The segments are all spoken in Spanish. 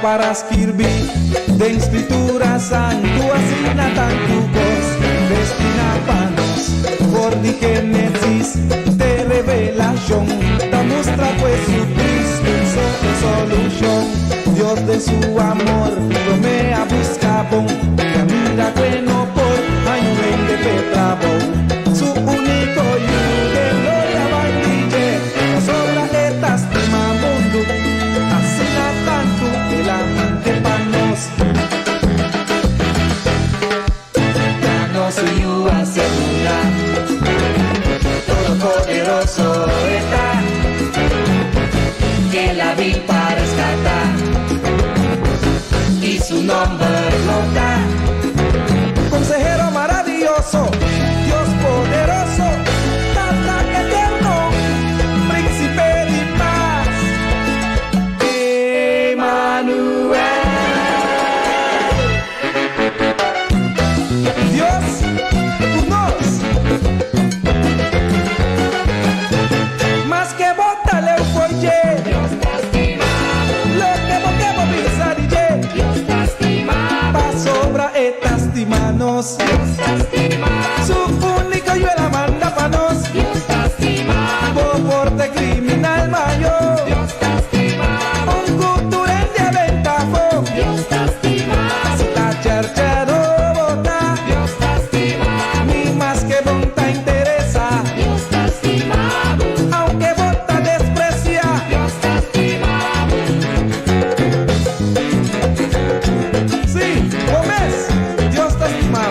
para escribir de escritura santo assina tantos destinapanos por di Génesis de revelación da muestra pues Jesucristo en solución Dios de su amor promea buscabón que mira bueno por año de petrabón su único y de gloria bandille la sobra etas de mundo assina tanto que la mente panos soy yo asegura todopoderoso está que la vi para rescatar y su nombre lo da consejero maravilloso Dios poderoso tata eterno príncipe de paz Emmanuel Dios más que bota le folle Dios te estima lo que vos pensar Dios te estima pa sobra estimanos Dios te estima su único yo la manda pa nos Dios te estima por porte criminal mayor Dios te estima un cultura de aventafo Dios te estima si la charcha no bota Dios te estima ni más que bonta interesa Dios te estima aunque bota desprecia Dios te estima sí, Gómez Dios te estima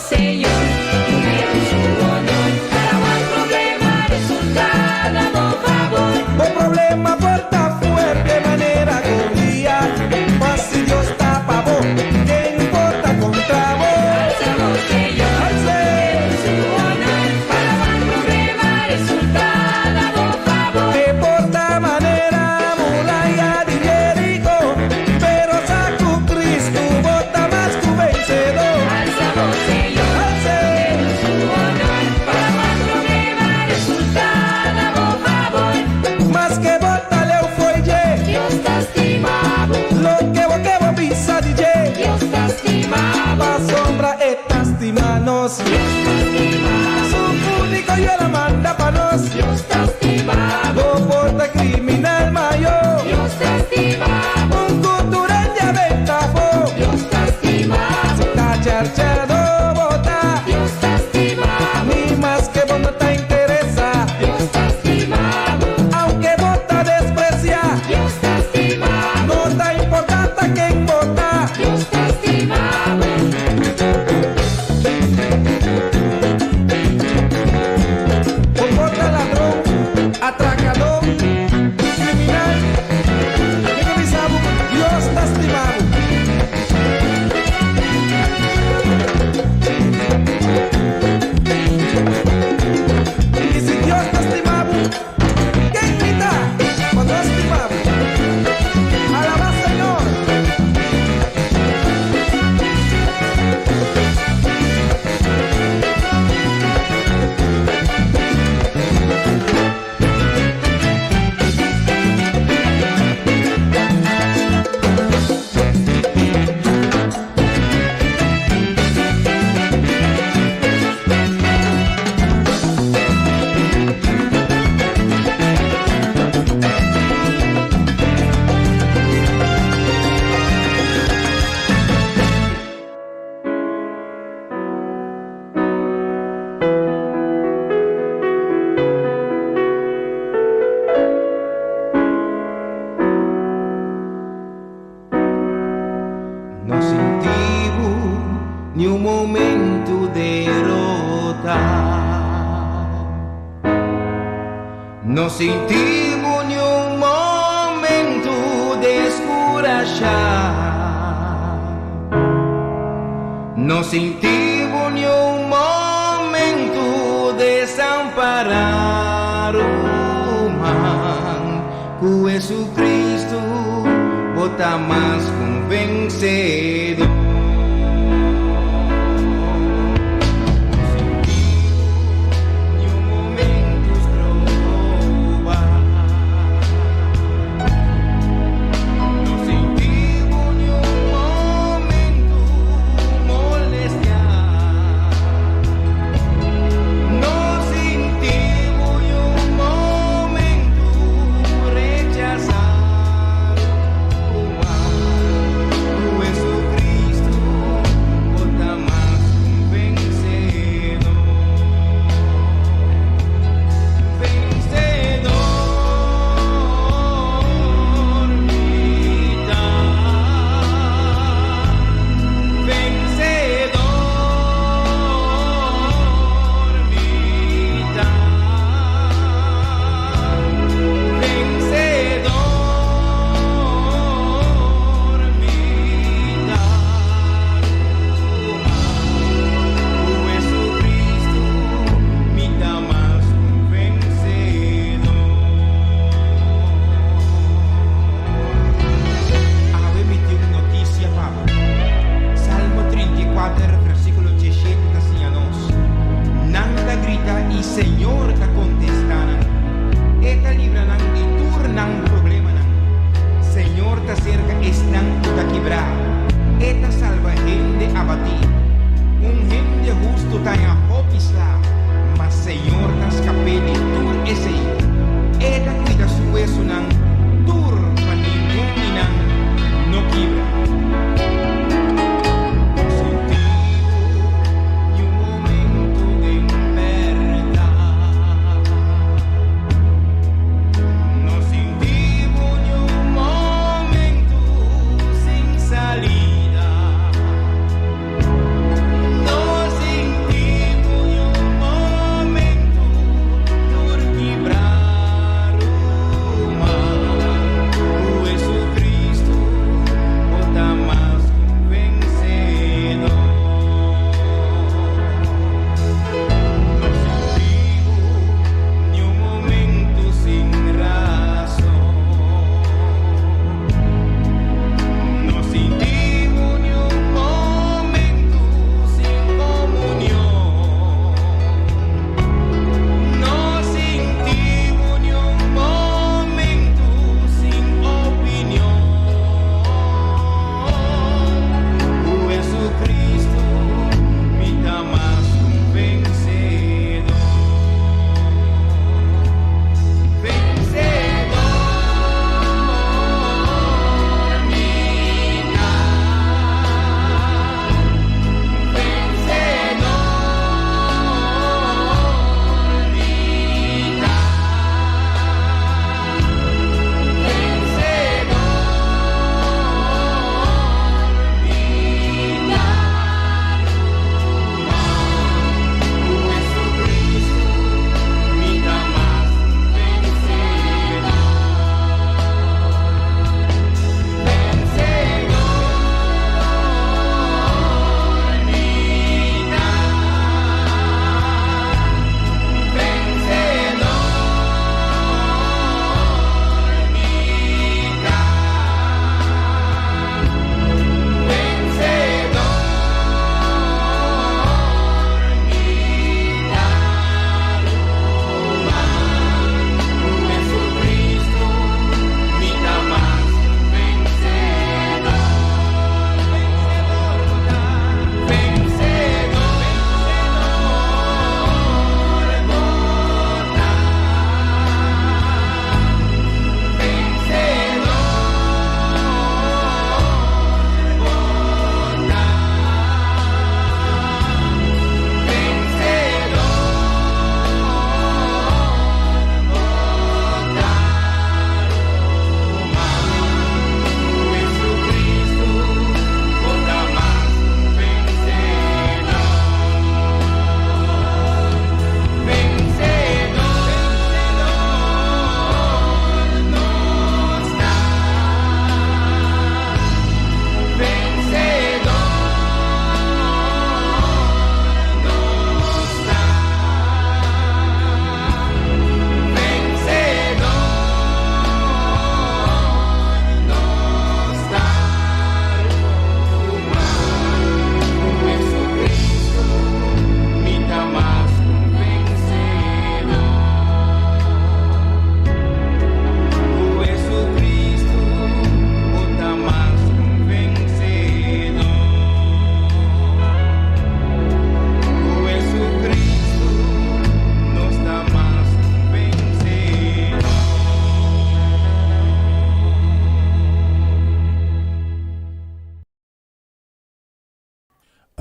Señor, su honor, para más problema resulta dando favor. Por problema porta fuerte manera corría, mas si Dios tapa vos, ¿qué importa contra vos? Alzamos Señor, su honor, para más problema resulta dando favor. Que porta manera muralla de Jericó, pero saco Cristo bota más tu vencedor. Alzamos Señor. Más que bota leu foi Dios te estimado lo que vos pisa DJ Dios te estimado pa sombra estimanos Dios te estimado su único yo la manda pa nos Dios te estimado porta criminal mayor Dios te estimado un cultural de aventafo Dios te estimado la charcha no bota Dios te estimado ni más que vos no te interesa Dios te estimado aunque vota desprecia Dios te estimado no está importante quién vota Dios te estimado comporta ladrón atracador criminal Dios te estimado y si Dios te estimado ¿qué invita cuando estimado? Alaba Señor ni un momento derrota. No sentimos ni un momento de achar. Não sentimos nenhum momento desamparado, com Jesus Cristo bota mais convencido.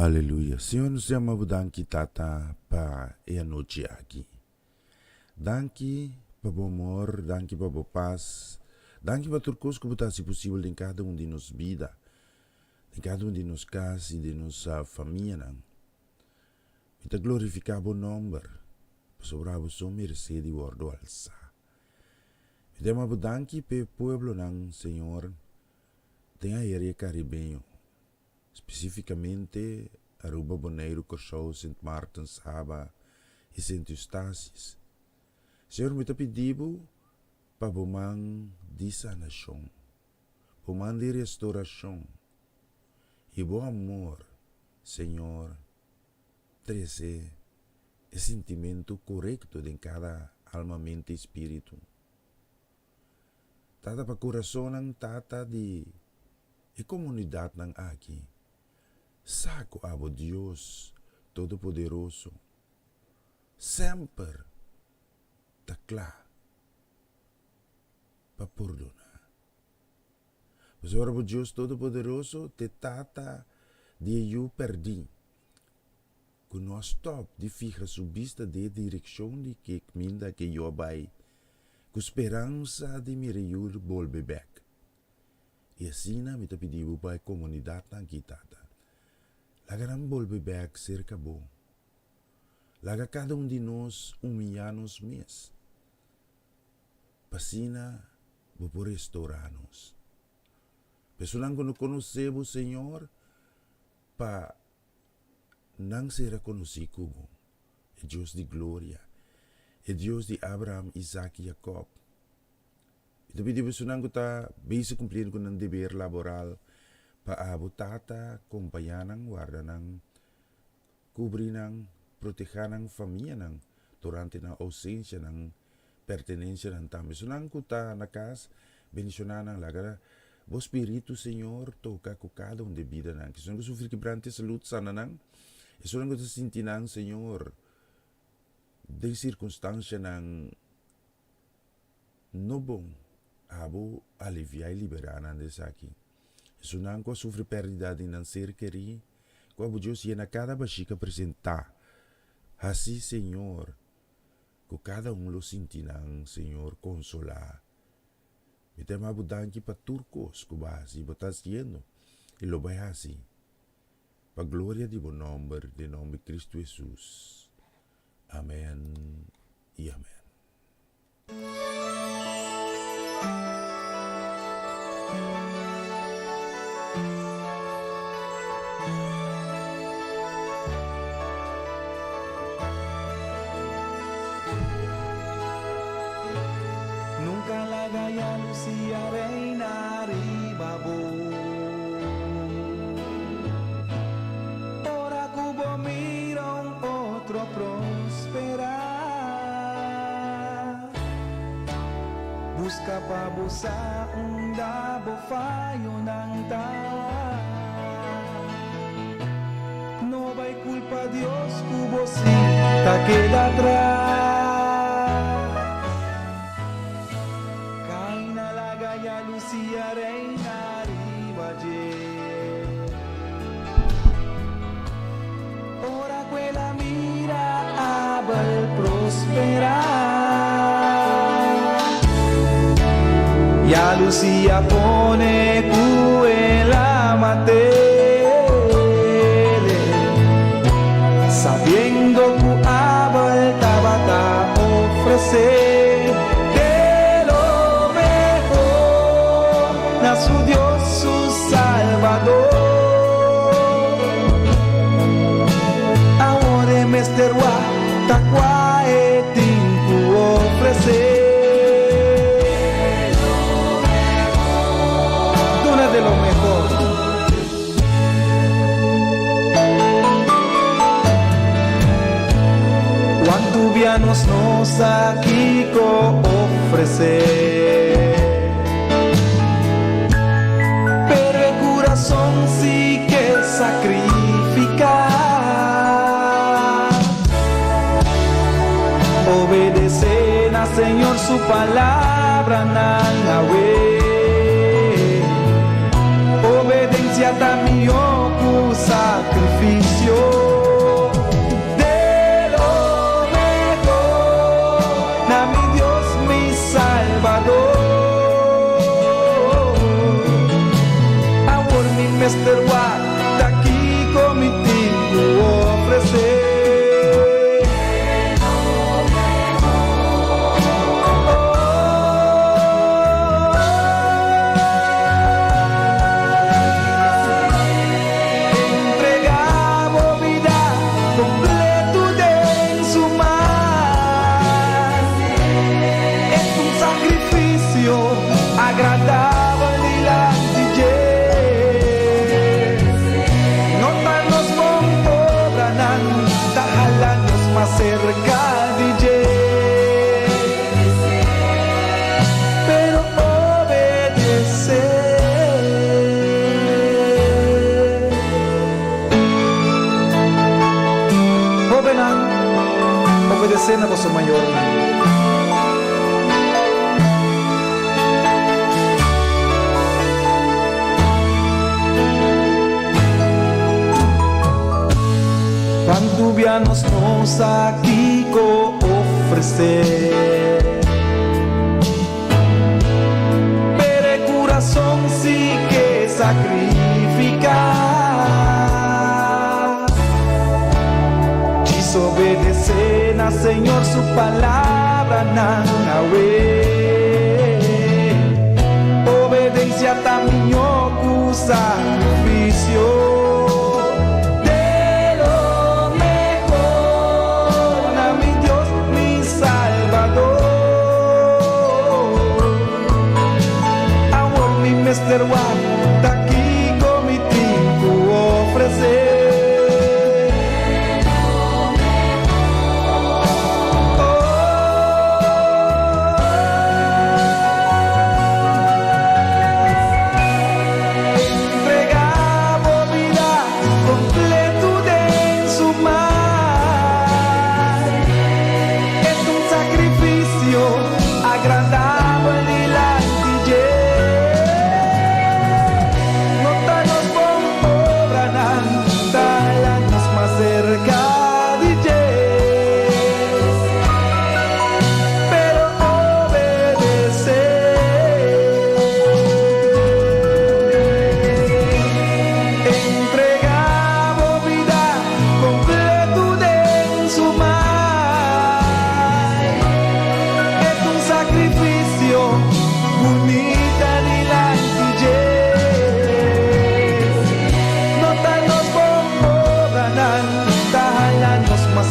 Aleluia. Senhor, nos amamos danki tata pa e a noite aqui. Danki pa bom amor, danki pa bom paz, danki pa turcos que botar se possível em cada de nos vida, em cada de nos casas e de nossa família. Não. Kita glorificar bom nome, para sobrar o som merecer de ordo alça. Kita amamos danki pe pueblo não, Senhor, tem a área caribenho. Especificamente Aruba, Bonaire, Cachorro, St. Martin, Saba e St. Eustácio. Senhor, me pediu para bomang de sanação, bomang de restauração e bom amor, Senhor, trazer o sentimento correto de cada alma, mente e espírito. Tata para coração ng tata de e comunidade ng aqui. Saco abo Deus Todo-Poderoso, sempre takla para perdonar. Mas ora Deus Todo-Poderoso te tata de eu perdi. Que nós stop de fija sua vista de direção de que minda que eu vai, com esperança de me reunir volve back. E assim me te pediu para a comunidade na tata. Laga não volve back cerca bom. Laga cada de nós humilhar-nos mesmo. Passina, vou por restaurar-nos. Pessoas que não conhecemos o Senhor, para não ser reconhecido como é Deus de glória, é Deus de Abraham, Isaac e Jacob. Então, pedimos que nós base cumprir com o dever laboral para abotata, acompanhar, guardar, cobrir, proteger a família durante a ausência, pertenência também. Se nós está na casa, bendicionar lagar, o Espírito Senhor toca com cada de vida. Se nós sofrer quebrante saúde sana, se nós sentir, Senhor, de circunstância não bom, abo aliviar e liberar nessa aqui. Se não sofre perda de não ser querido, quando Deus ia na cada baixinha apresentar, assim, Senhor, que cada lo sentir, Senhor, consolar. Me tem uma budança para turcos, que base, botas yendo, e lo vai assim. Para a glória de bom nome, de nome de Cristo Jesus. Amém e amém. Nunca la gaya Lucía reina ribabo. Ora cubo mira un otro prosperar. Busca pa busa un dabo fallo ng tawa. No hay culpa Dios cubo si ta queda atrás. Lucia reina ribaje. Ora quella mira abel prosperar. Ya Lucia pone cuela matele, sabiendo que abel tabata ofrecer. Su Dios, su Salvador. Ahora Mr. Wa, takwa etinku ofrecer. Dona de lo mejor. Cuanto vianos nos aquí co ofrecer. Son sí que sacrificar, obedecer al Señor su palabra, Nanawe, obediencia también sacrificio de lo mejor, na mi Dios, mi Salvador. Amor mi Mr. Watt, daqui contigo ofrecer. Cerca DJ, pero obedecer na vossa maior. Quando vianos nos aqui co ofrecer, pere coração si que sacrificar, desobedecer na Senhor su palavra na obedência também o sacrifício. Mr. Watt, daqui contigo ofrecer. Entregava vida completo de su mar. Es un sacrificio agradable delante de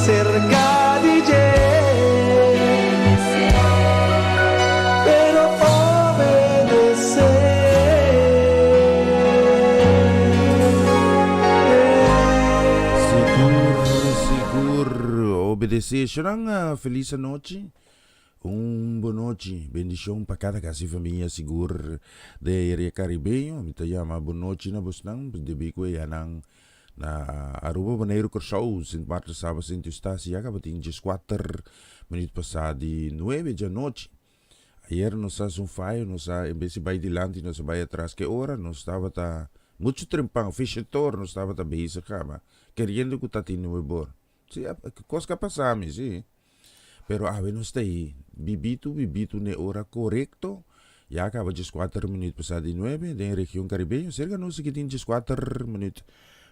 cerca DJ, pero Seguro obedecer. Serang feliz noche. Boa noite, bendição para cada casa e família seguro de área caribenho. Me chama boa noite na Bosnang, de bico e anang na Aruba Baneiro Corsau, Sint Marta Saba Sint Eustácio, acaba de 4 minutos passado de 9 da noite. Ayer nós estávamos um faio, nós em vez de ir adiante, nós vai atrás que hora, nós estava tá muito trempão, fechamento, nós estava tá bem isso, cama, querendo que tá tendo um bom. Sim, coisa que passamos, sim. Pero nós está aí, bibito na hora correto. E acaba de 4 minutos passado de 9, da região caribenha, cerca nós que tem 4 minutos.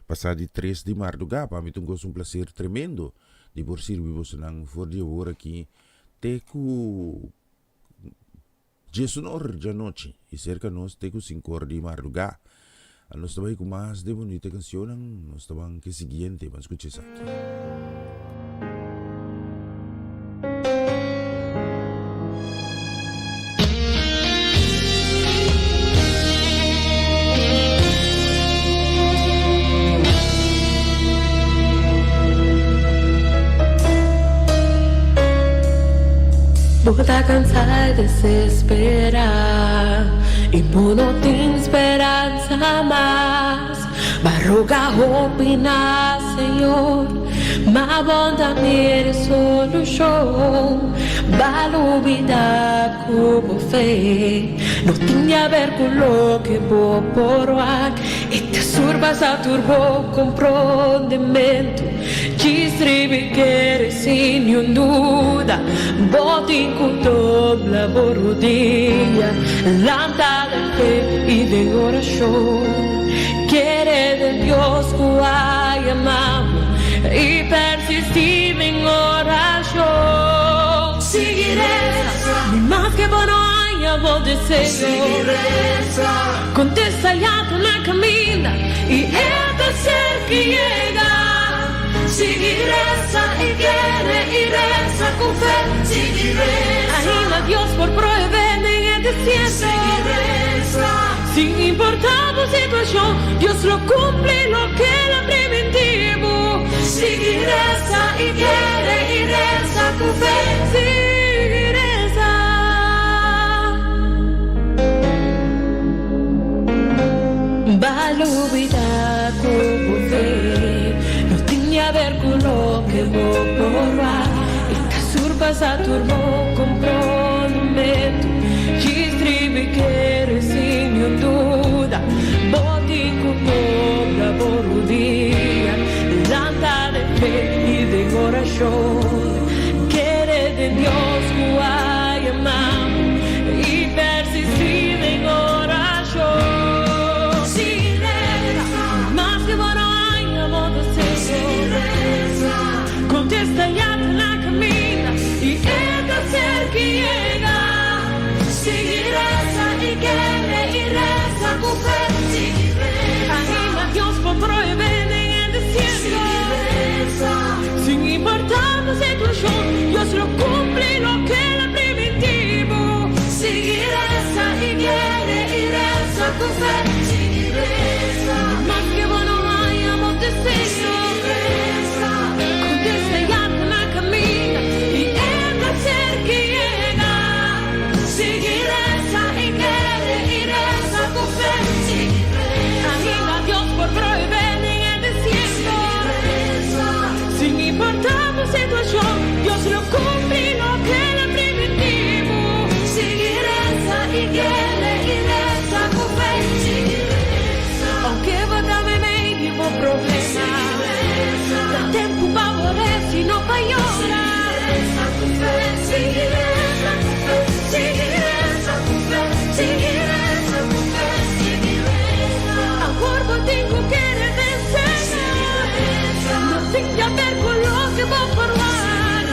Passado de 3 de madrugada, para mim é um prazer tremendo de por servir você nang for de hora aqui teco 19 da noite e cerca nós teco 5 horas de madrugada. Nós estamos com mais de bonita canção, nós estamos que seguinte, vamos escutar isso aqui. Vou tá cansada de se esperar e vou não tem esperança mais. Vai rogar opinar, Senhor, mas bom da minha solução. Vai duvidar com fé, não tinha a ver com o que vou por lá. E te Surpassa turbo comprendimento, distribi che sin nuda, botin con dobla borudilla, lanta de fe y de oración, quiere de Dios que amamos y persistir en oración. Seguiré, ni más que bueno haya vos deseo, contesta ya una camina y esta ser que llega. Seguiresa y quiere y reza con fe. Seguiresa, anima a Dios por proveer en el desierto. Seguiresa, sin importar tu situación, Dios lo cumple lo que le preventivo. Seguiresa y quiere y reza con fe. Seguiresa. Valubida como fe. A ver con lo que vos provar e che surpassa turbo comprometo distribi che resigno duda boti con la borudia lanta de fe y de oración quiere de Dios que amamos y persistir en oración. Silenza, más que bueno hay amor de contesta ya la camina y esta ser que llega. Seguiresa y quiere y reza con fe. Anima a Dios por proveer en el desierto. Sin importar la situación, Dios lo cumple lo que le preventivo. Seguiresa y quiere y reza con fe. Más que bueno hay amor de Señor. Dios lo cumple lo que le preventivo. Seguiresa y quiere y reza con fe. Aunque vada medio un problema, el tempo favorece y no paiora. Seguiresa con fe, seguiresa con fe, seguiresa con fe, seguiresa. Agora tengo que vencer. No tengo a ver con lo que vou formar.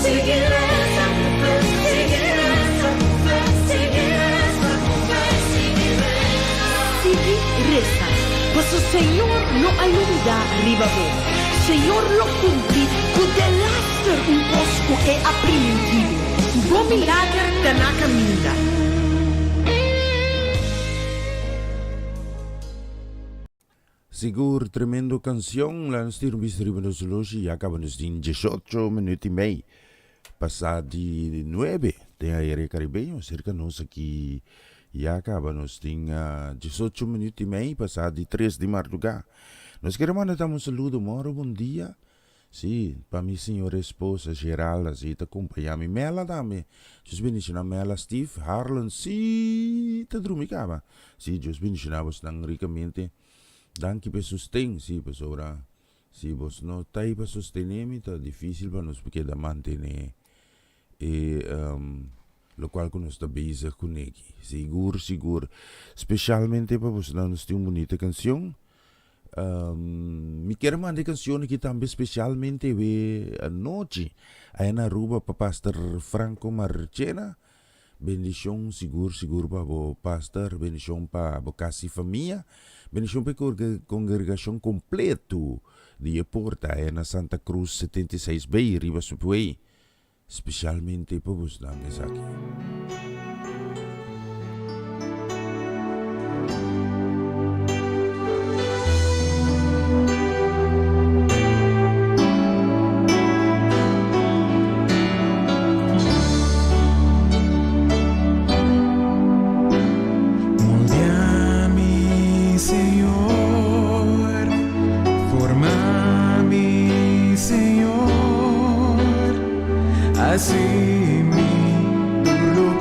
Seguiresa con fe, seguiresa con fe, seguiresa con fe, seguiresa. Pues el Señor no ayuda arriba vos. Señor lo cumple con delasta un posto e apreendido. Vos milagre te na caminha. Sigur, tremendo canción, la nostra distribuendo soluci, ya acabano in 18 minuti e meio. Passati 9 tem aereo caribenho, cerca nós aqui, já acabamos em 18 minuti e meio, passati 3 de madrugada. Nós queremos mandar um saludo, moro, bom dia. Sim, para minha senhora esposa, Geralda, sim, te acompanhar-me. Mela também. Deus bendiga Mela, Steve, Harlan, sim, te dormicava. Sim, Deus bendiga vos tão ricamente. Danke per sostegno, sì, per ora. Sì, vos no tai per sostenermi, è difficile per noi perché da mantenere. E lo qual con sta base con neki. Sicuro. Specialmente per vos non sti un bonita canzone. Mi quero mandare canzone che também specialmente a noite. È una ruba per Pastor Franco Marcena. Bendición seguro para o pastor, bendición para a casa família, bendición para a congregação completo de Porta na Santa Cruz 76B, Riva Supuei, especialmente para os dantes aqui. Así mi dolor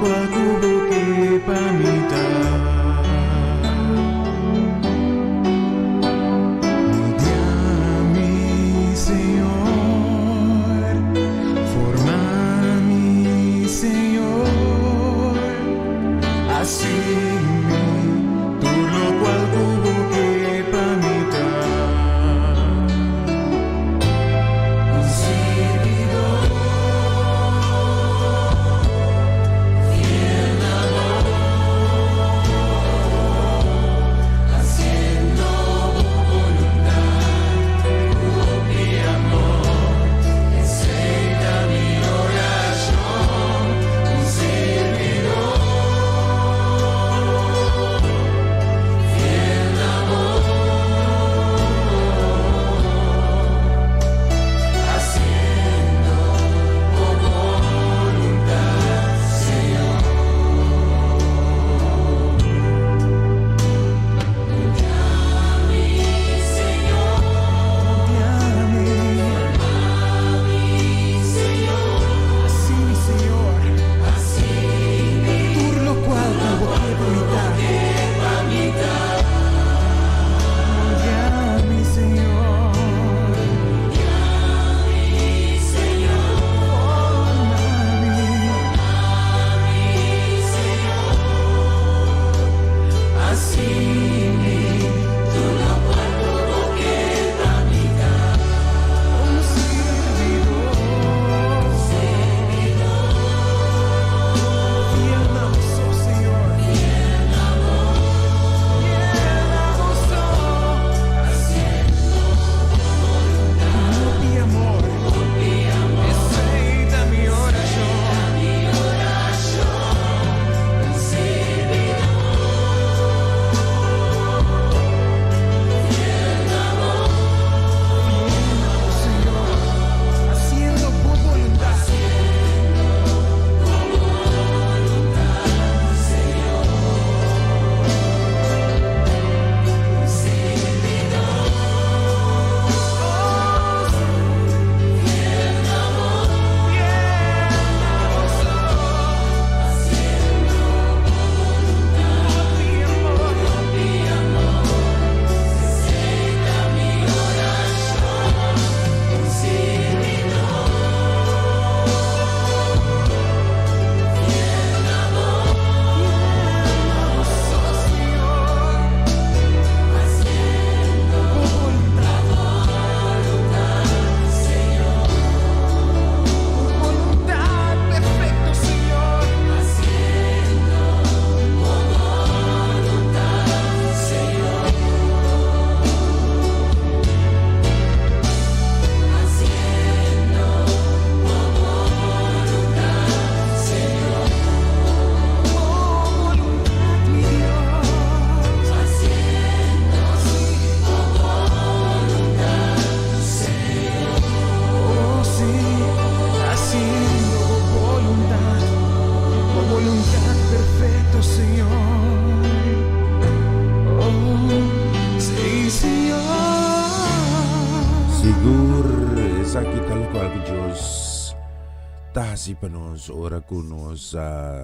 batasi pa nos, ora ko nos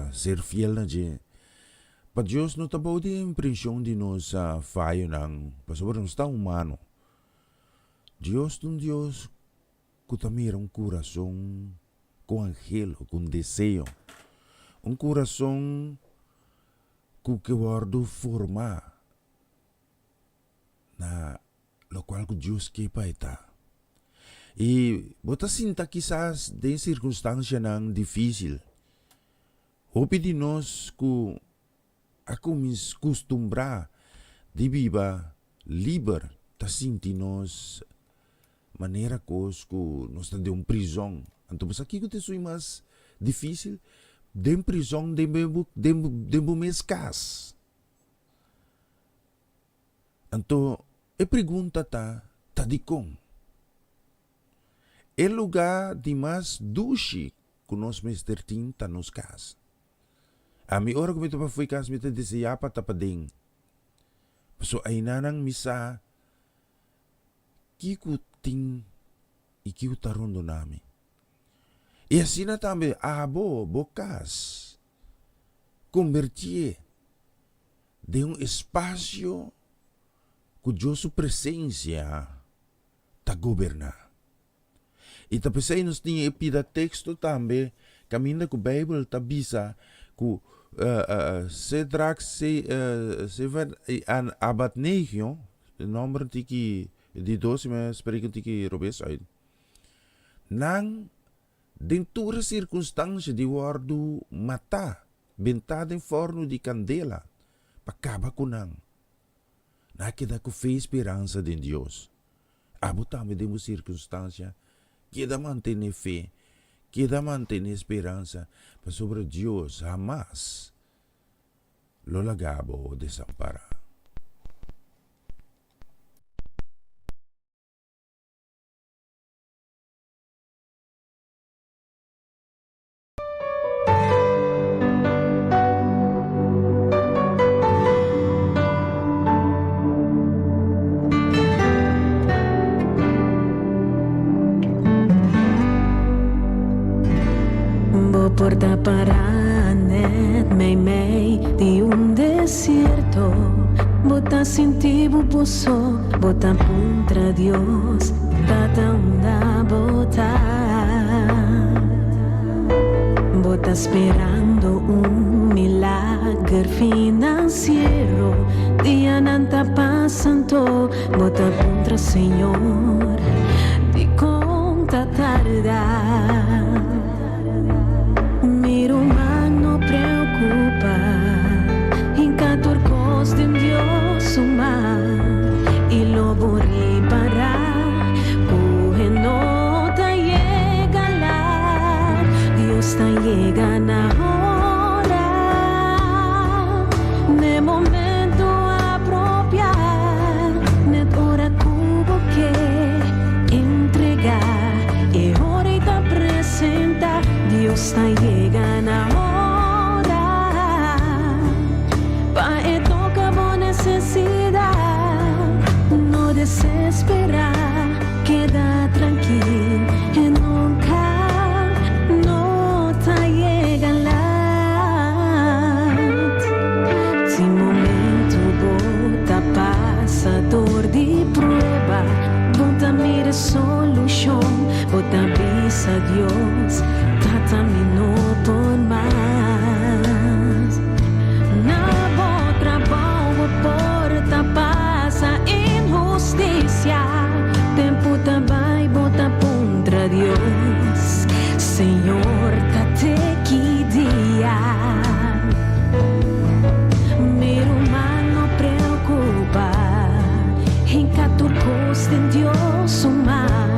ser fiel na je. Pa Diyos no tabaw di impresyon di nos fayo ng pasobra nos ta humano. Diyos nung Diyos kutamira un corazón con angelo, con deseo. Un corazón que guardo forma na lo cual ko Diyos kepa ita. Bota sinta quizás de circunstancia nang difícil. Hopi di nos ku ako mis costumbra di viva liber ta sinti nos manera kos ku nos ta de un prison. Anto basta ki ko te sui mas difícil de prison de mescas. Anto pergunta ta dikong. El lugar di mas dushi kunos Mr. Tinta nos kas. Mi ora kumito pa fui kas mita desea pa tapading. So ay nanang misa kikuting ikiutarondo nami. E assim também abo bocas convertir de um espaço cuja sua presença ta governar. E tapos aí nos tinha epida texto também caminha com a Bíblia ta bisa ku Sedrak se abad 9 nomor tiki di 12 mas perikon tiki robes ay nang dentro circunstância de guardo mata, bentada em forno de candela, pacaba kunang. Nakita ko fé esperança de Deus. Abo também de uma circunstância que da manter fé, que da manter esperança, mas sobre Deus jamais lo lagabo o desamparar. Porta paranet mei di un desierto, bota sentivo poso, bota contra Dios, tata una bota, bota esperando un milagro financiero, día nanta pasando, bota contra Señor, di conta tarda. Miro no preocupa, en cator coste en Dios humar, y lo borri para, coge no te llega la, Dios te llega ahora, ne momento apropiar, ne hora cubo que entregar, y hora y te presenta, Dios te llega ahora, pa' toca por necesidad, no desesperar, queda tranquilo, y nunca no te llega la. Si momento bota pasador de prueba, bota mire solución, bota avisa Dios. Camino por más. No trabajo porta pasa injusticia. Tempo também bota contra Dios. Señor, tate que dia. Miro mano preocupa. En catur coste en Dios humar.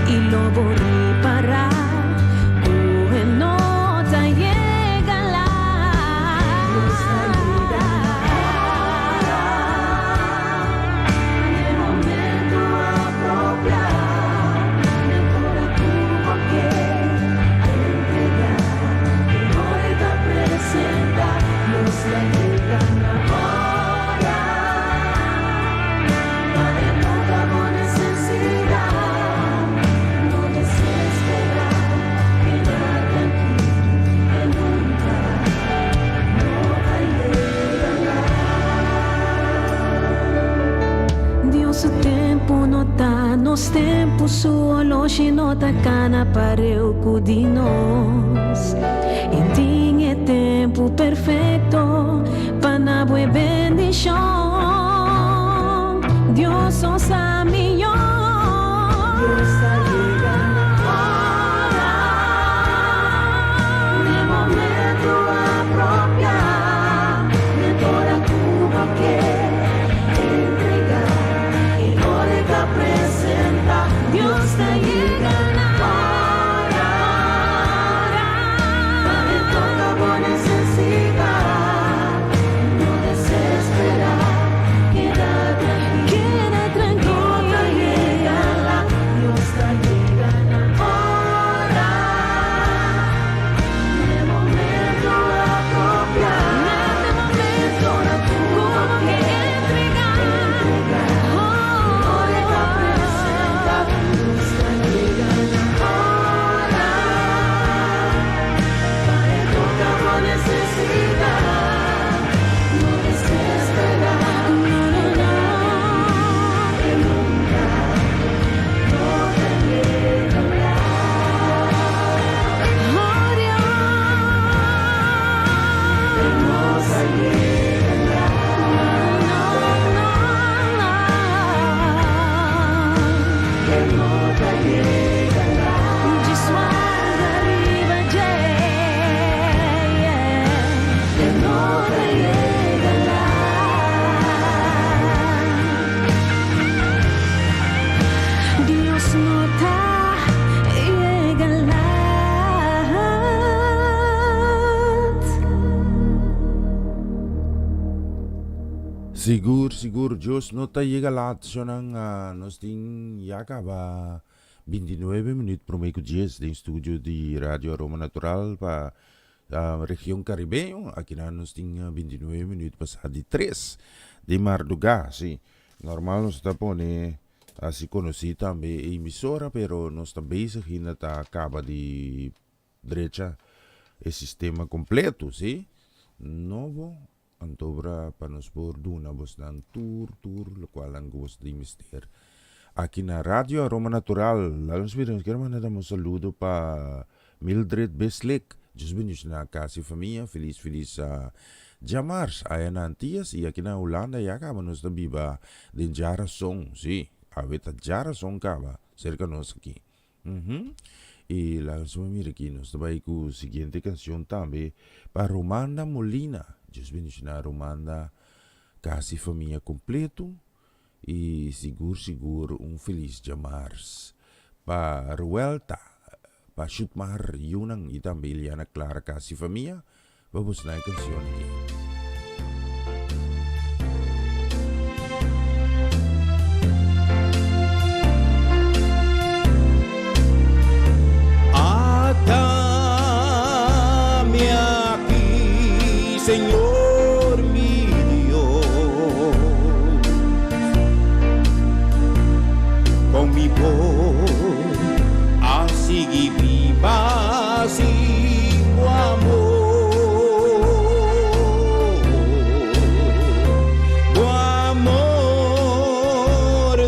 Y lo voy reparar. fusu longe nota cana pareu de nós. E tinha tempo perfeito para na boa bendição. Deus só sabe melhor. Deus está chegando agora. No momento apropriado, de toda Cuba quer entregar e olha que apresenta. Deus está chegando agora. Para toda boa necessidade, não desesperar, queda tranquilo. Deus está chegando agora. No momento apropriado, no momento na tua quer entregar. Olha que apresenta. Deus está chegando agora. Para toda boa necessidade, não desesperar. Dios no está Sigur, Diyos no tayo lahat siya ng nos ting yakaba 29 minutes promedio 10 din studio di Radio Aroma Natural pa región Caribeño. Aquí na nos ting 29 minutes pasadi 3 de Marduga. Sí, normal nos tapone así conocí también emisora, pero nos también se gira ta acaba di derecha el sistema completo, sí. Novo Antobra panos por duna bos dan tour, lo cual ang gos di mister. Aquí na Radio Aroma Natural, lalos vidong kaya damos saludo pa Mildred Beslik, Diyos bendios na kasi familia, feliz Jamars, ayan na antias, y aquí na Holanda ya ka manos na biba din Jara Song, sí, awit at Jara Song ka ba, cerca nos aquí. Y lalos mamira aquí nos tabay ko siguiente canción también pa Romanda Molina. Dios bendice na Romanda, casi família completo e seguro feliz Jamars. Pa Ruelta, pa Shutmar Yunang e também Eliana Clara casi família, vamos na canção aqui. Atame aqui, Senhor. Así viva sin tu amor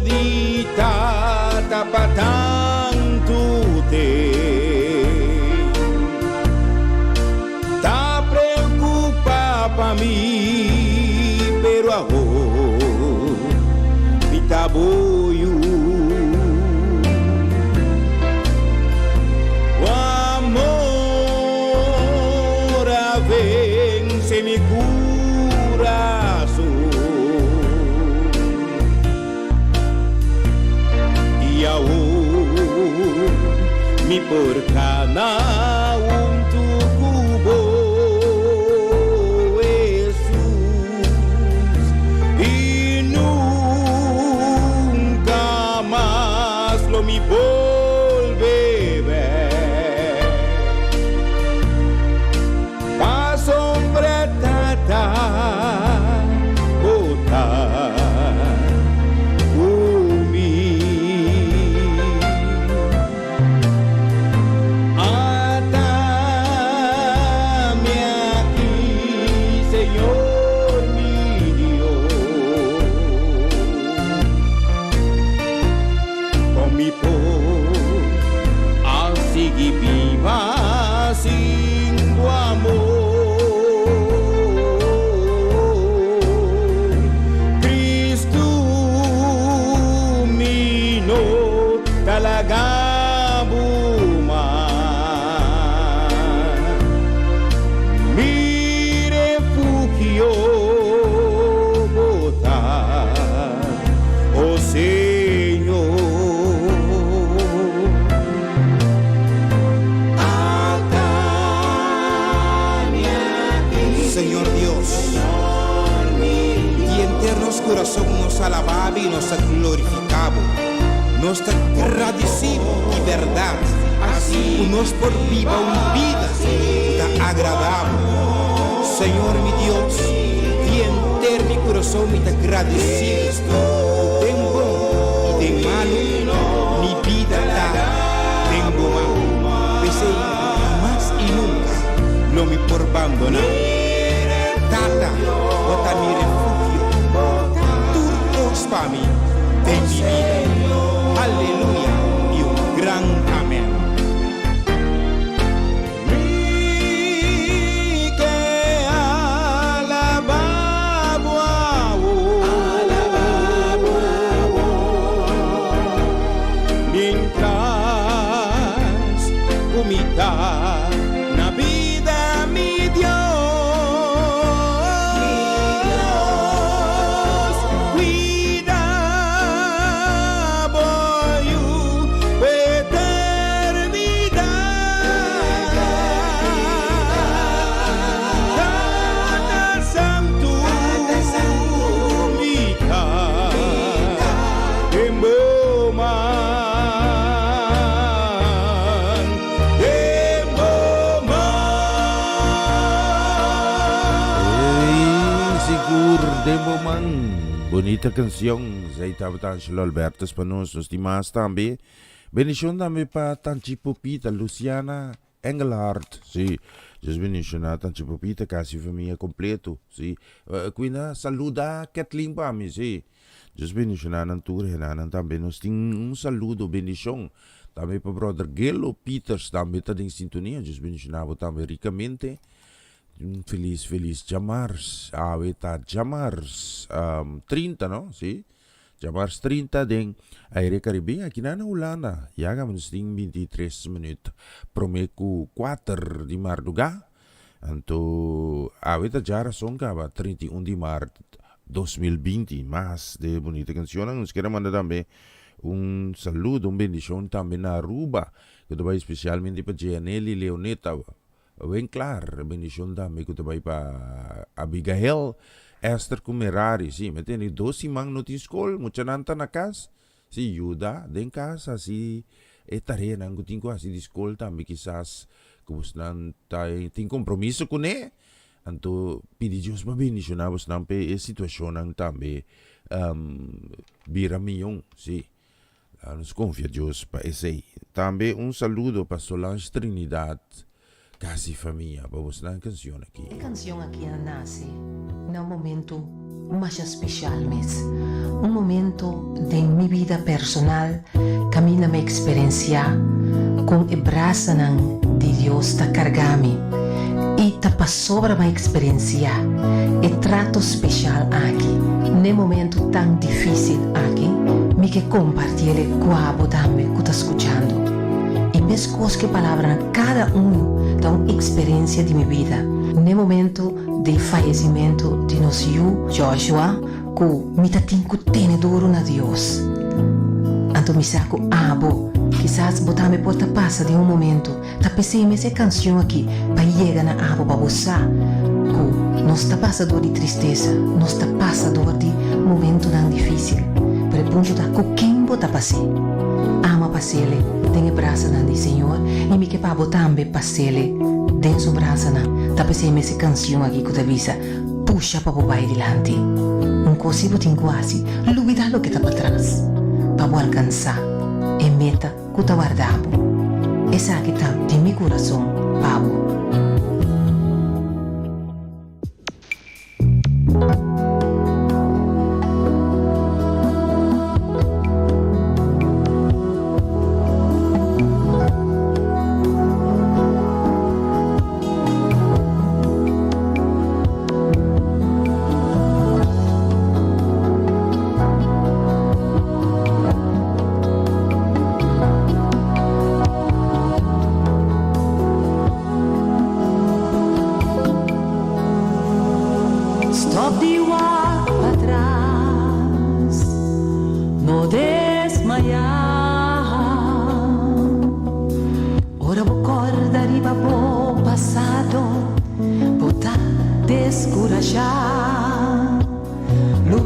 di tata pa tanto te ta preocupa pa mí, pero ahora mi taboyo vence mi corazón y aún mi porcana un tu cubo Jesús y nunca más lo mi volve ver. coração nos alabava e nos glorificava. Nós te agradecemos de verdade, assim o nós por viva uma vida te agradável. Senhor, meu Deus, de inteiro meu coração me te agradecido. Tem bom e tem malo, minha vida está tem bom. Pensei jamais e nunca não me por abandonar. Tata, bota mi refúgio, todos para mim tem mi vida. Aleluia e um grande amém. Mi que alababo, mientras comida na vida mi Dios. Tempo man, bonita canção. Aí estava Angelo Alberto Espanos, nos demais também. Bendição também para Tanti Popita, Luciana Engelhardt, sim. Jesus bendição a Tanti Popita, quase família completo, sim. Quina saluda Kathleen para mim, sim. Jesus bendição a Nantura Renan também. Nos tem saludo, bendição. Também para Brother Gelo Peters, também está em sintonia. Jesus bendição também ricamente. Feliz Jamars, tá Jamars 30, não? Sim, Jamars 30 den aire Caribe aqui na Holanda. Já vamos ter 23 minutos. Promeco 4 de madrugada. Então, tá já songa 31 de março 2020. Mas de bonita canção, nos quero mandar também saludo, bendição também na Aruba. Que vai especialmente para Gianelli Leoneta. Bem claro, bendição também que vai para Abigail, Esther Kumerari, sim, mas tem 12 mang no escola, muita nanta na casa, si Yuda, den casa, si tarefa nang kuting ko si escola também quizás kubus nan tem compromisso com ele, anto pedi Deus para bendicionar-vos nampe a situação nang também bira milhão, sim. Nos confia Deus para esse. Também saludo para Solange Trinidad. Casi família, vamos na canção aqui. A canção aqui nasce num momento mais especial, um momento de minha vida personal, que minha experiência com a braça de Deus está cargando e está passou sobre a minha experiência e trato especial aqui, num momento tão difícil aqui, me que compartilhe com a também que está escutando. E mesmo que palavra cada da uma experiência de minha vida. No momento de falecimento de nosso filho Joshua, que me tenho tenedor na Deus. Então me saco quizás botar me porta passa de momento. Tá pensei essa canção aqui para chegar na para você. Que nós está passador de tristeza, nós está passador de momento tão difícil. Por ponto da quem bota passei. Ama passele, tem braça na de Senhor, e me que pabo também passele, den sua braça na, tá pensei essa canção aqui que te avisa, puxa para o pai dilante. Coisa que tem quase, lubida lo que tá para trás, para alcançar, e meta que tá guardado. Essa aqui tá de meu coração, pabo.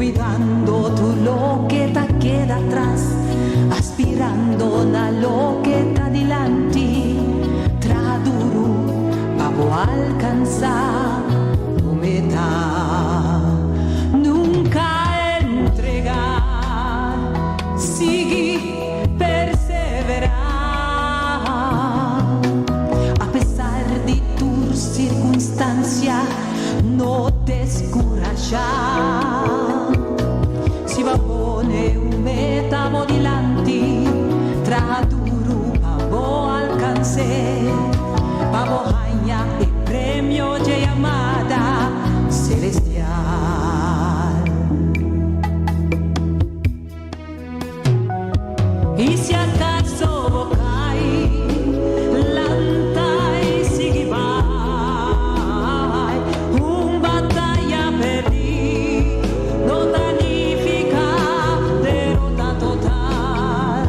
olvidando tú lo que te queda atrás, aspirando a lo que está adelante, traduro para alcanzar tu meta. Nunca entregar, seguir, perseverar, a pesar de tu circunstancia, no descorajar. Si va a poner un meta adelante, traduro para alcanzar, para ganhar el premio de llamada celestial. Y si acaso cae, lanta y sigue vai, batalla perdí, no significa derrota total.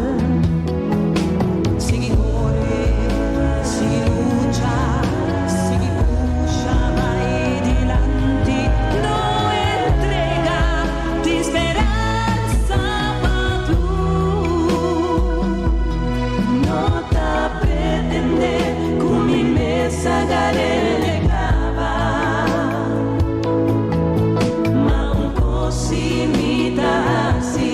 Sigue corre, sigue lucha, sigue puxa, vai adelante, no entrega de esperanza para tú. No te pretende con mi mesa garelegaba, manco si mita así,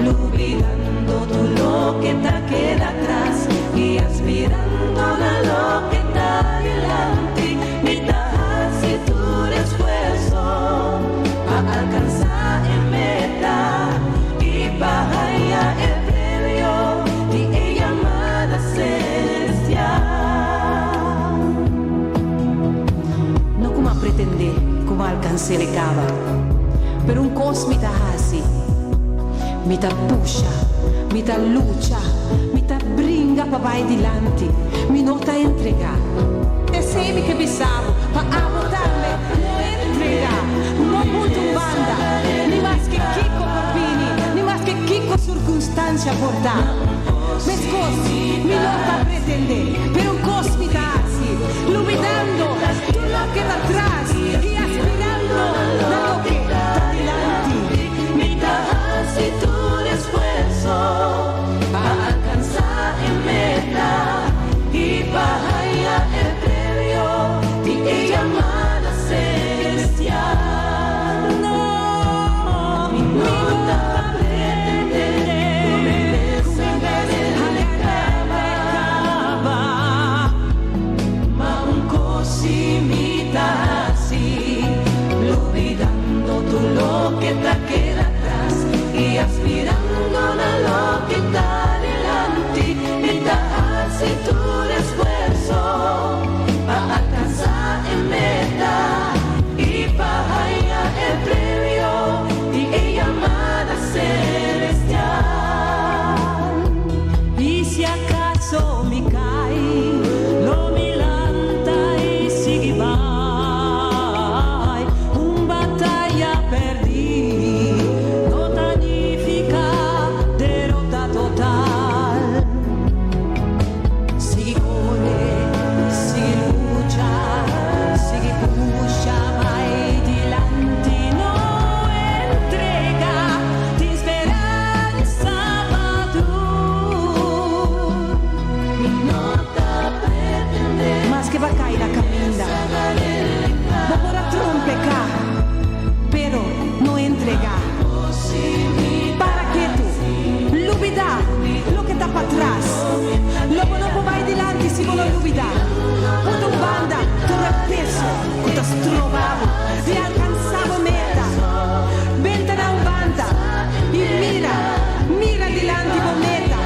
olvidando tú lo que te queda atrás y aspirando a lo que está adelante, mita así tu esfuerzo para alcanzar el meta y para hallar el premio de llamada celestial. No como a pretender como alcanzar el cava, pero un cos mita así, mita puxa, mita lucha, mita brinca para vai adelante, mi nota entregar. É sempre que pensava para abotarme, não entregar, não muito banda, nem mais que Kiko Corpini, nem mais que Kiko circunstância portar. Mas cos, mi nota pretender, pero un cos mita así, olvidando tu lo que está atrás y aspirando a lo que está adelante. Mita así tu esfuerzo para alcanzar el meta y para hallar el premio de llamada celestial. No, mi nota pretende ma un così mita así, olvidando tú lo que te queda atrás y aspirando a lo que está adelante, mita así tu esfuerzo para alcanzar el meta y para hallar el premio de llamada celestial. Y si acaso me cae, no me lanta y sigue vai, batalla perdí, no significa derrota total. Sigue corre, sigue lucha, sigue puxa, vai adelante, no entrega de esperanza para tú. Mi nota pretende, mas que va a caer la caminda, no podrá trompecar, pero no entregar. Para que tú olvidar lo que está para atrás, luego no vai adelante si non olvidar. Puto banda, todo el peso que te has trovado y alcanzado meta. Vente a un banda y mira adelante por meta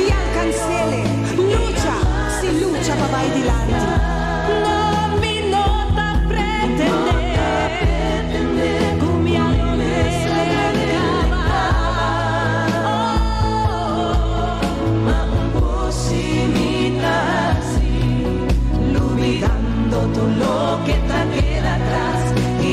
y alcancele. Lucha, si lucha para vai adelante. No, mi nota pretende con mi alma ma un così mita así, olvidando tú lo que te queda atrás y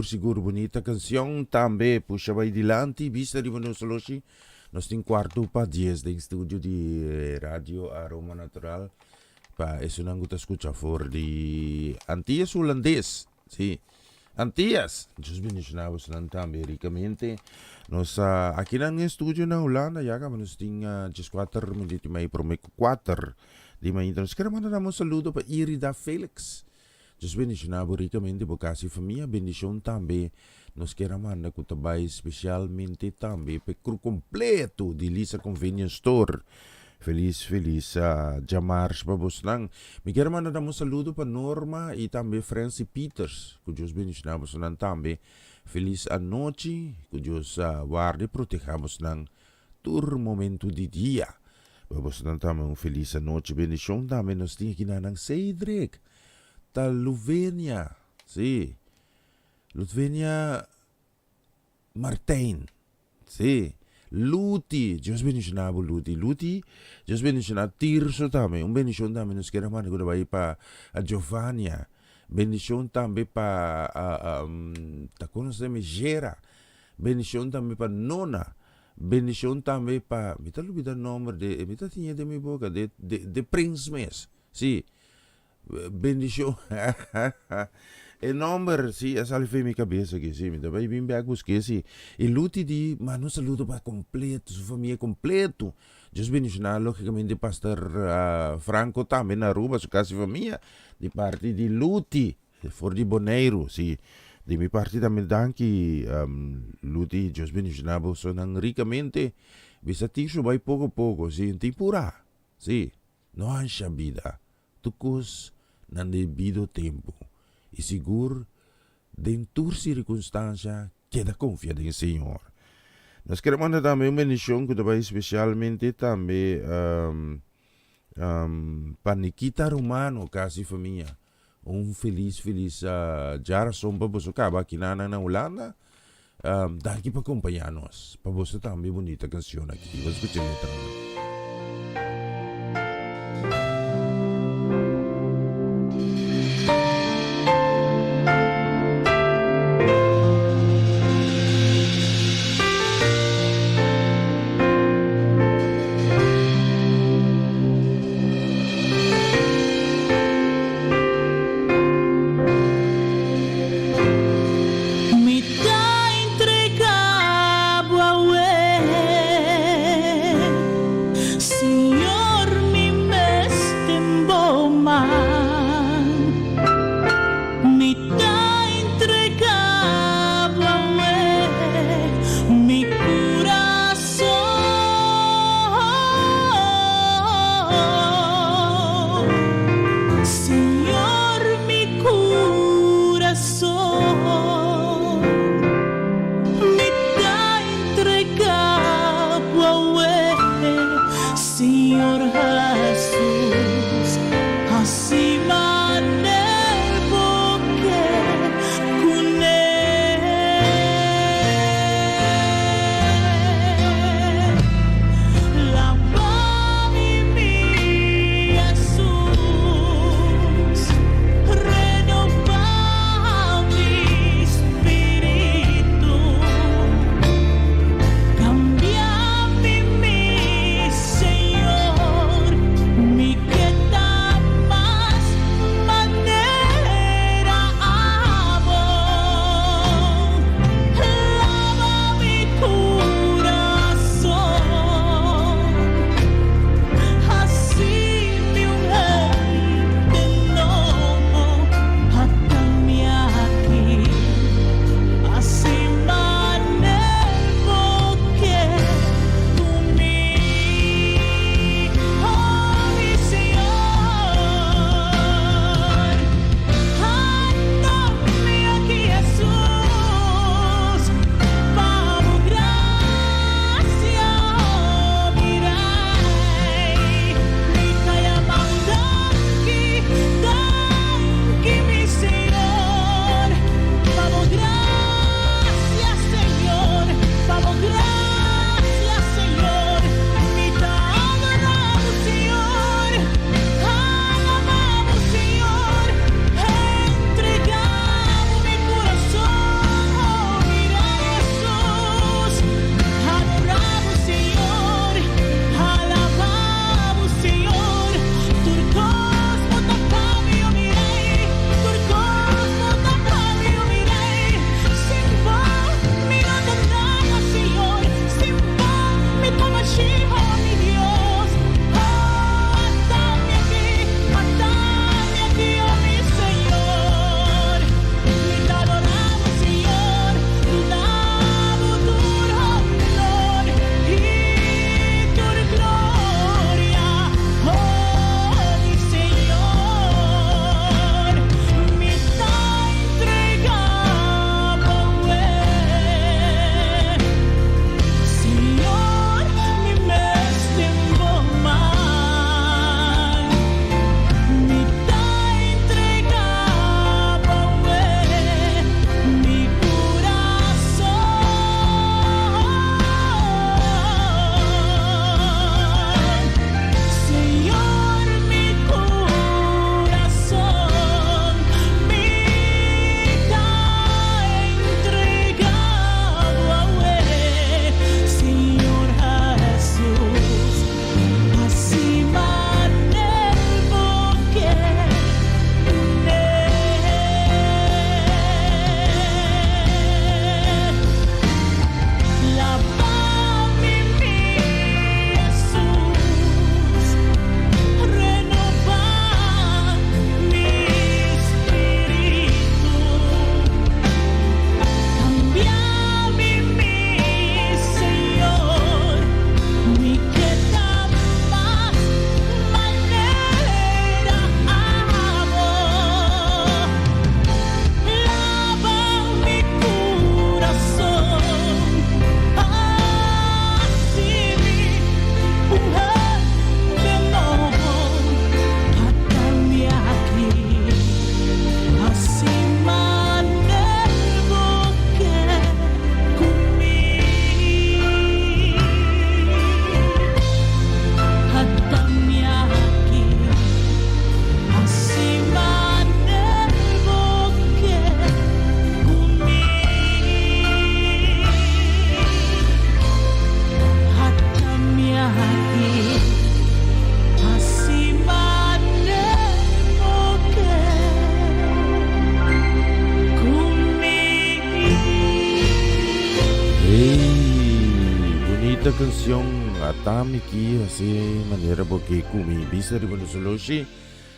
Seguro, bonita canção também. Puxa, vai adiante, vista de Manu Soloshi. Nós temos quarto para 10 do estúdio de Rádio Aroma Natural. Isso não está escutando fora de Antillas holandês. Sim, Antillas. Just mencionamos também ricamente. Nós aqui no estúdio na Holanda, já que nós temos 4 minutos mais para 4 de manhã. Nós queremos mandar um saludo para Irida Felix. Just mencionamos ricamente por casa e família. Bendição também. Nós queremos mandar com trabalho especialmente também para o crew completo de Lisa Convenience Store. Feliz Jamars para vocês. Me quero mandar um saludo para Norma e também Francie Peters, que Deus bendicionamos também. Feliz a noite, que Deus guarde e protejamos todo momento de dia. Para vocês também feliz a noite, bendição também. Nós temos aqui na Cedric, da Luvenia, sim. Luvenia Martin, sim. Luti, Deus bendicionado Luti, Deus bendicionado Tirso também, bendição também nos queremos mandar agora vai para a Giovannia, bendição também para tá conhecendo Gera, bendição também para Nona, bendição também para, me tá lubida nome me tá tinha de minha boca de Prince Mes, sim, bendição. E número, sim, essa ali foi minha cabeça aqui, sim, então vai bem bem buscar, sim. E luti de, mas não saludo para completo, sua família completo. Deus bendicionar, logicamente, pastor Franco também na Aruba, sua casa e família, de parte de luti, for de Boneiro, sim. De minha parte também, danke, luti, Deus bendicionar, você não ricamente, bisa tiso vai pouco a pouco, sim, tempura, sim. Não haja vida, tucos, não devido tempo. E seguro, dentro de circunstância, queda confiada em Senhor. Nós queremos mandar também uma bendição que vai especialmente também para Nikita Romano, casa e família. Feliz geração para você que aqui na Holanda. Daqui para acompanhar-nos. Para você também bonita canção aqui. Vamos escutar também. bonita canción Atamiki, assim, maneira porque kumi bisa di Venezuela.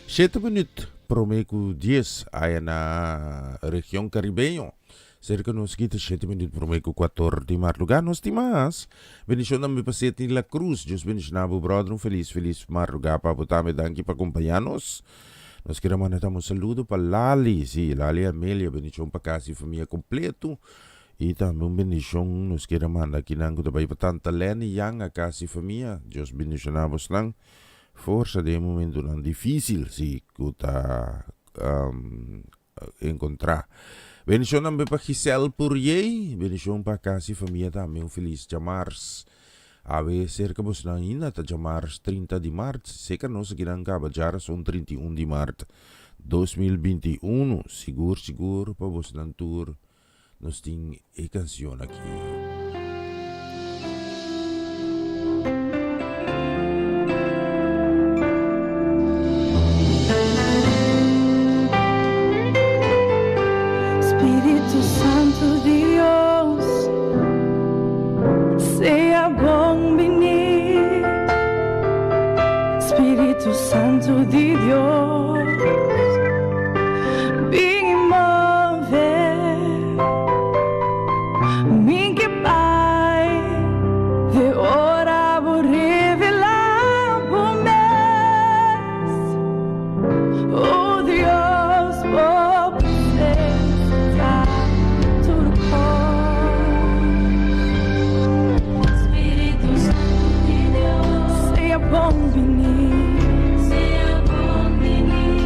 7 minutos promeco 10 aí na região caribenho. Cerca nos kita 7 minutos promeco 14 de madrugada. Nos timas. Bendição na me passei em La Cruz. Deus bendição na brother. Feliz madrugada para botar me danke para acompanhar-nos. Nós queremos mandar um saludo para Lali, sim, Lali Amélia, bendição para casa e família completo. E também bendição, nós queremos mandar aqui nango também para tanta Lene, Yang, a casa e família. Deus bendição a vos nang. Força de momento não difícil, sim, que está encontrar. Bendição também para Giselle Pourier, bendição para casa e família também, feliz Jamars. Ave cerca bos na ina ta Jamars 30 de março, seca nós aqui na Cabajar são 31 de março 2021, seguro para vos na tour, nós tem a canção aqui. Espírito Santo de Deus, sea bom venir. Espírito Santo de Deus, vem mover. Min que Pai, de ora vou revelar por mês. Oh Deus, vou precisar tudo com Espírito Santo de Deus, seja bom venir, seja bom venir.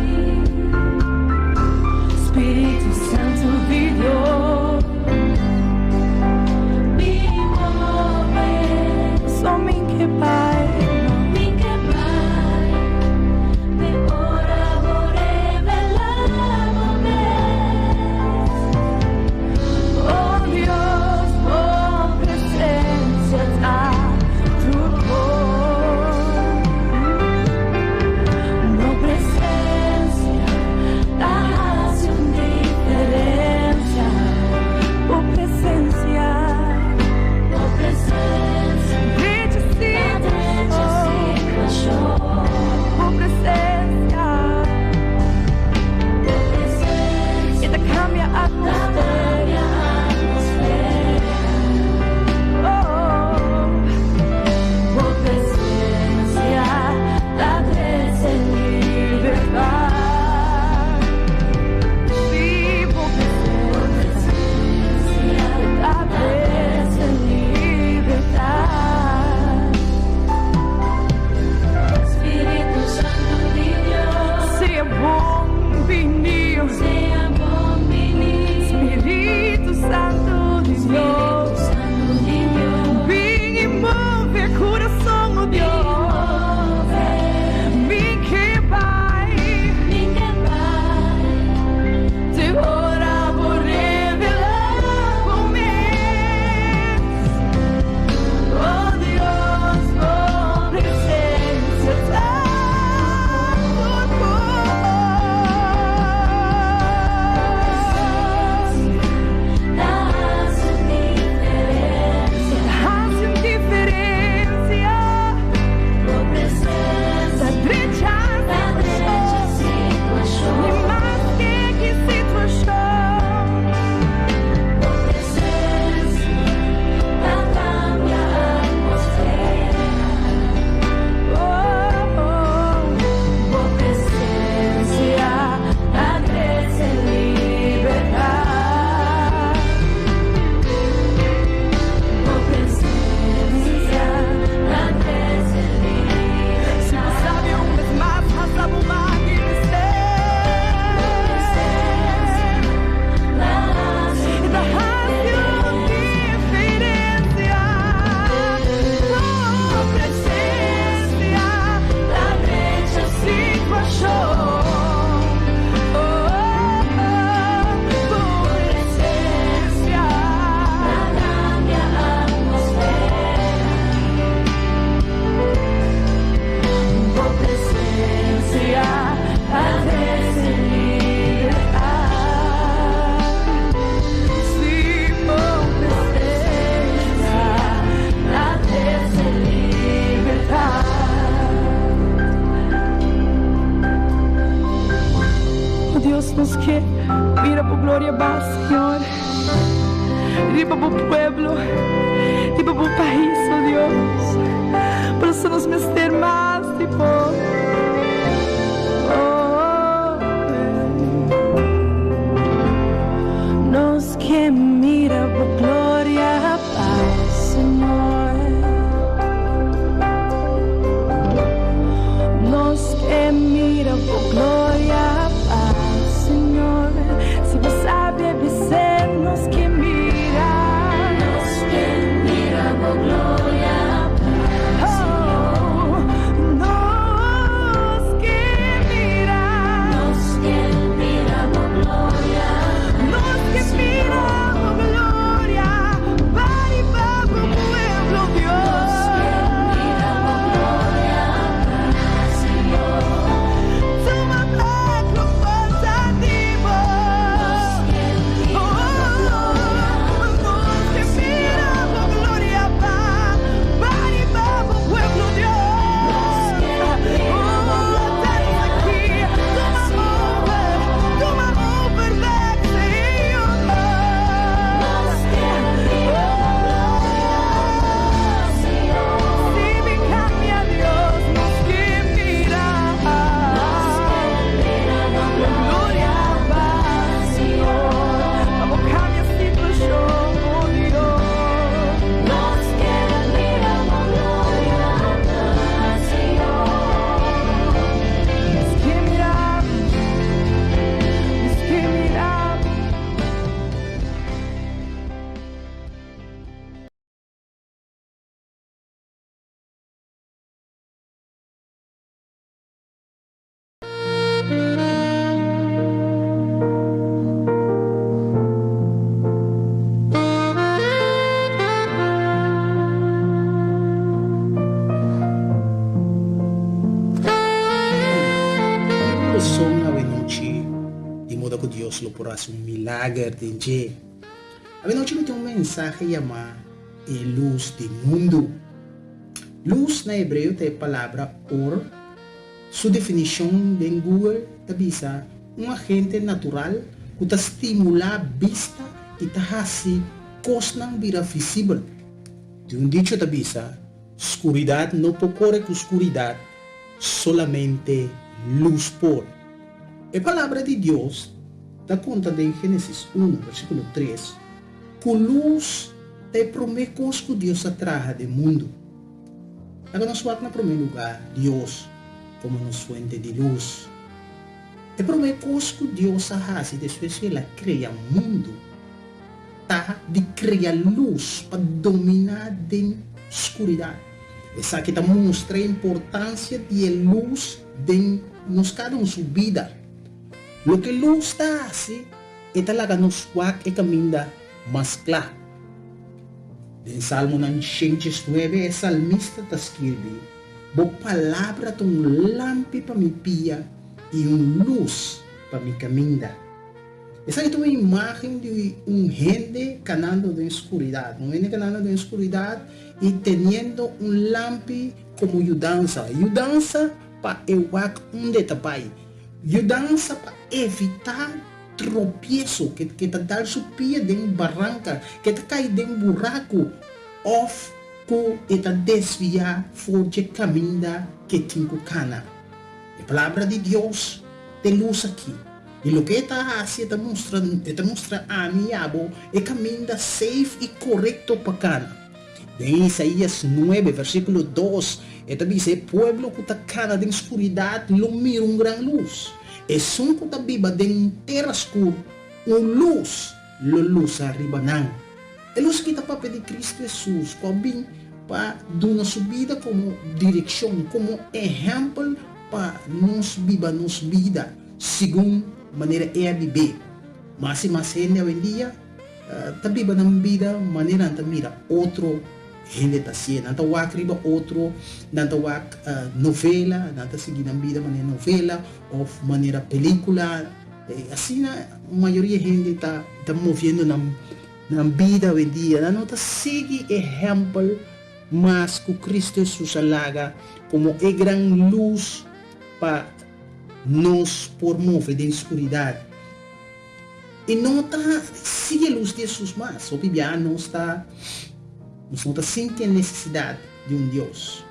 nos que mira por gloria va, Señor. Riba por pueblo, riba por país, oh Dios. Por eso nos meter más, tipo. Nos que mira por gloria va, Señor. Nos que mira por gloria va, Señor. Se você sabe dizer, nos que mira por gloria va, Señor. Nos que mira por gloria, nos que mira por gloria, vai e vai pro pueblo, Dios. Nos que mira por gloria va, Señor. Toma pecado positivo. Nos que mira por gloria va, vai e vai pro pueblo, Dios. Nos que mira por gloria aquí. Toma over that Señor. Nos que mira por gloria, Señor. Si me cambia Dios, nos que mira por gloria va, Señor. Vamos cambia situación, oh Dios. Nos que mira por gloria va, Señor. Nos que mira. Som na noite, de modo que Deus lo porá um milagre de dia. A noite me tem mensagem chamado luz do mundo. Luz na hebreu tem a palavra or. Sua definição em Google avisa agente natural que estimula a vista e faz coisas não vira visível. De dicho avisa, escuridad não pode com escuridad, solamente luz por. A palavra de Deus dá conta em Gênesis 1, versículo 3, que luz te promete que Deus atraja do mundo. Agora nós vamos, em primeiro lugar, Deus como nos fuente de luz. E promete que Deus faz depois que Ele cria o mundo, tá? De criar luz para dominar a escuridão. Essa que mostra a importância de luz em cada sua vida. O que luz está assim, é talaga nos wak e caminho mais claro. Em Salmo 9, o salmista está escrevendo: "Bo palavra tão lampi para mi pia e luz para mi caminho." Essa é uma imagem de gente caminhando na escuridão. Gente caminhando na escuridão e tendo lampi como ajudança. Ajudança para ewak tapai. Ajudança para evitar tropeço que está dar sua pia em barranca, que está cai em buraco, ou que está desviar fora de caminho que tem que cana. A palavra de Deus tem luz aqui. E o que está assim mostra a mim é caminho safe e correto para cana. Em Isaías 9, versículo 2, diz: "O pueblo que está cana de escuridão lo mira grande luz. E som que está viva de terra escura, luz arriba não." A luz que está para pedir Cristo Jesus, que vem para dar nossa vida como direção, como exemplo para nos viva nossa vida, segundo maneira é viver. Mas se mais gente hoje em dia está viva na vida, maneira não mira outro gente está assim, não está riba outro, não está novela, não está seguindo a vida maneira novela ou maneira película. Assim a maioria gente está movendo na vida hoje em dia, não está seguindo exemplo, mas que Cristo Jesus alaga como é grande luz para nos por mover da escuridão. E não está sigue a luz de Jesus mais. O Bíblia não está sentindo necessidade de um Deus.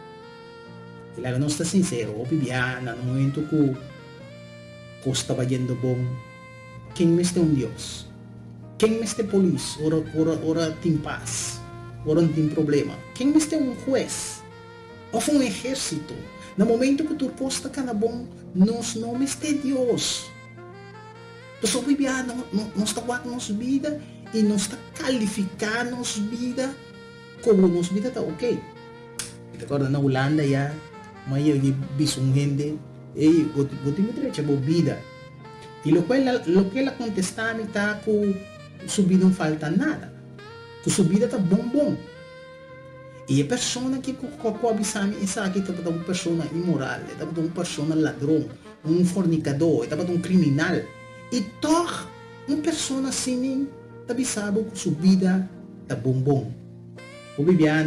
Ele não está sincero. O Bíblia no momento que estava indo bom, quem me está um Deus? Quem me está polícia? Ora tem paz. Ora não tem problema. Quem me está um juiz? Ou um exército? No momento que tu posta cada bom, nós não me está Deus. Então, a Bíblia não está guardando nossa vida e não está qualificando nossa vida como nossa vida está ok. Agora na Holanda já, mas eu vi um gente e eu tenho direito a vida. E o que ela contestava está que sua vida não falta nada, que sua vida está bom. E a pessoa que coabisame essa aqui estava uma pessoa imoral, estava uma pessoa ladrão, um fornicador, estava um criminal. E toda uma pessoa assim também sabe que sua vida está bom. O Bíblia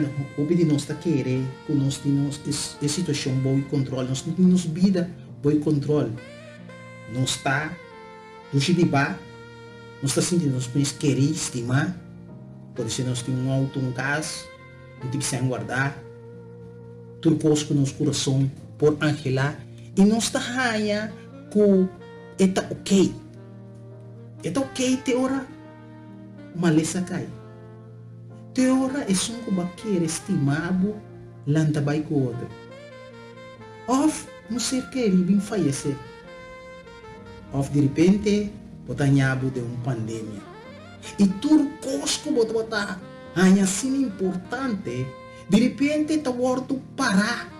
nós está querendo que nós temos a situação boa e controle, nós temos vida boa e controle. Nós está do Chibibá, nós está sentindo nós podemos querer estimar, pode ser nós temos um auto, um caso, não tem que se guardar, tudo coisa que nosso coração por angelar, e nós está raia que está ok. Está ok, te ora, maleza cai. Te ora é só que vai querer estimado, lanta vai com outro. Of, não ser que ele vem falecer. Of, de repente, botanhabo de uma pandemia. E tudo coisa que botar assim importante, de repente, está morto parar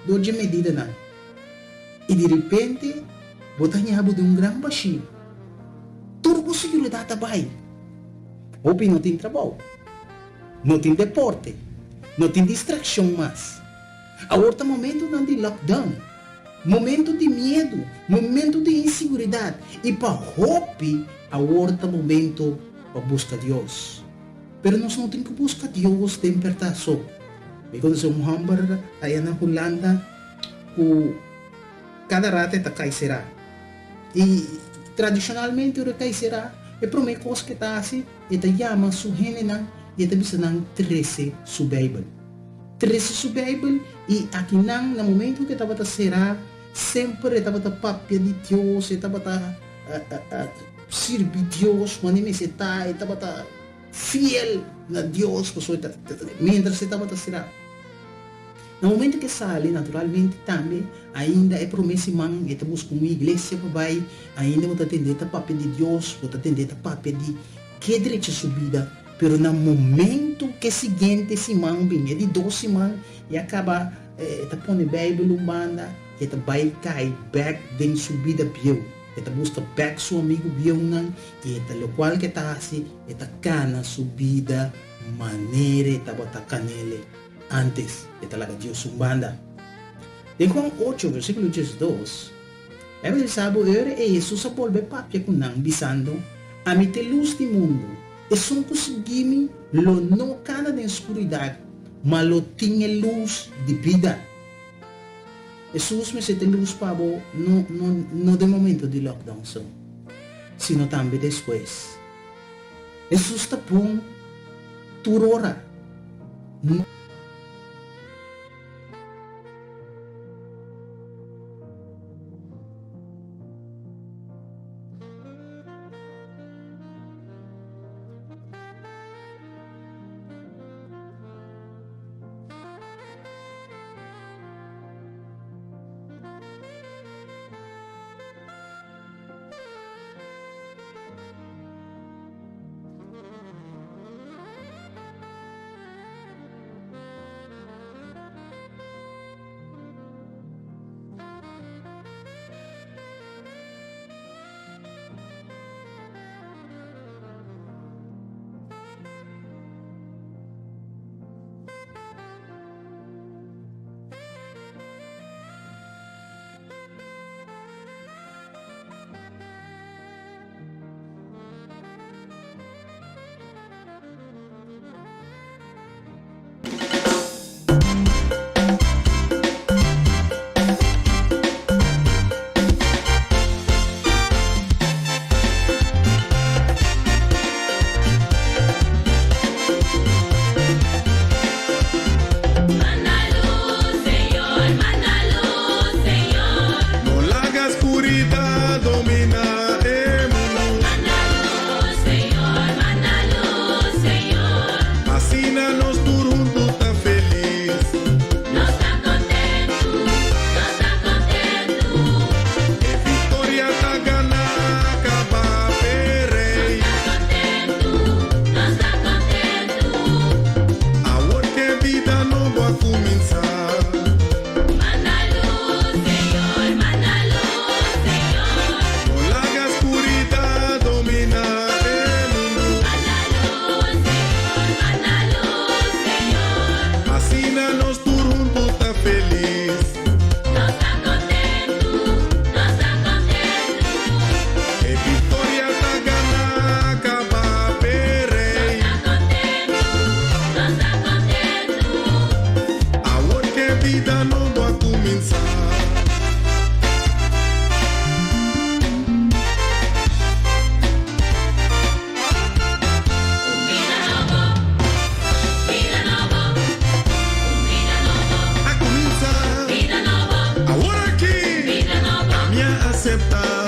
de medida não. E de repente, botanhabo de um grande baixinho. Tudo com segurança também. Opi não tem trabalho, não tem deporte, não tem distração mais. Agora momento não de lockdown, momento de medo, momento de insegurança. E para Hopi, agora momento para buscar Deus. Pero nós não temos que buscar Deus de importação. Quando se um hambúrguer aí na Holanda, cada rata está cairá. E tradicionalmente o que será é para mim coisa que está assim e está chama su gênero e está pensando 13 su Bible 13 su Bible e aqui não no momento que estava será sempre estava a papia de Deus estava a servir Deus mas nem se está estava fiel na Deus mientras estava a será. No momento que sai, naturalmente, também, ainda é promessa, man, e busca uma igreja para vai, ainda vou atender a papel de Deus, vou atender a papel de que direito subida, pero no momento que seguinte, esse man, bem, é de 12 man, e acaba, tá pondo Bíblia, banda, e tá vai cair back dentro subida, biu, e tá busca back seu amigo, biu, não, e tá lo qual que tá assim, e tá cana subida, maneira, e tá botar canele. Antes de talaga Deus banda. Em Juan 8, versículo 12, ele sabe que Jesus volve papia com nang bisando a mim te luz do mundo. E só conseguimos lo não cana de escuridade, mas lo tinha luz de vida. Jesus me sete luz para não de momento de lockdown só, sino também depois. Jesus está bom, turora. começar. Manda luz, Señor, manda luz, Señor. No la oscuridad domina el mundo. Manda luz, Señor. Assim nos turno tá feliz. No está contento, no está contento. E vitória tá ganha, acaba perei. No está contento. Agora que a vida não vai começar. A começar. Agora aqui. Minha aceptar.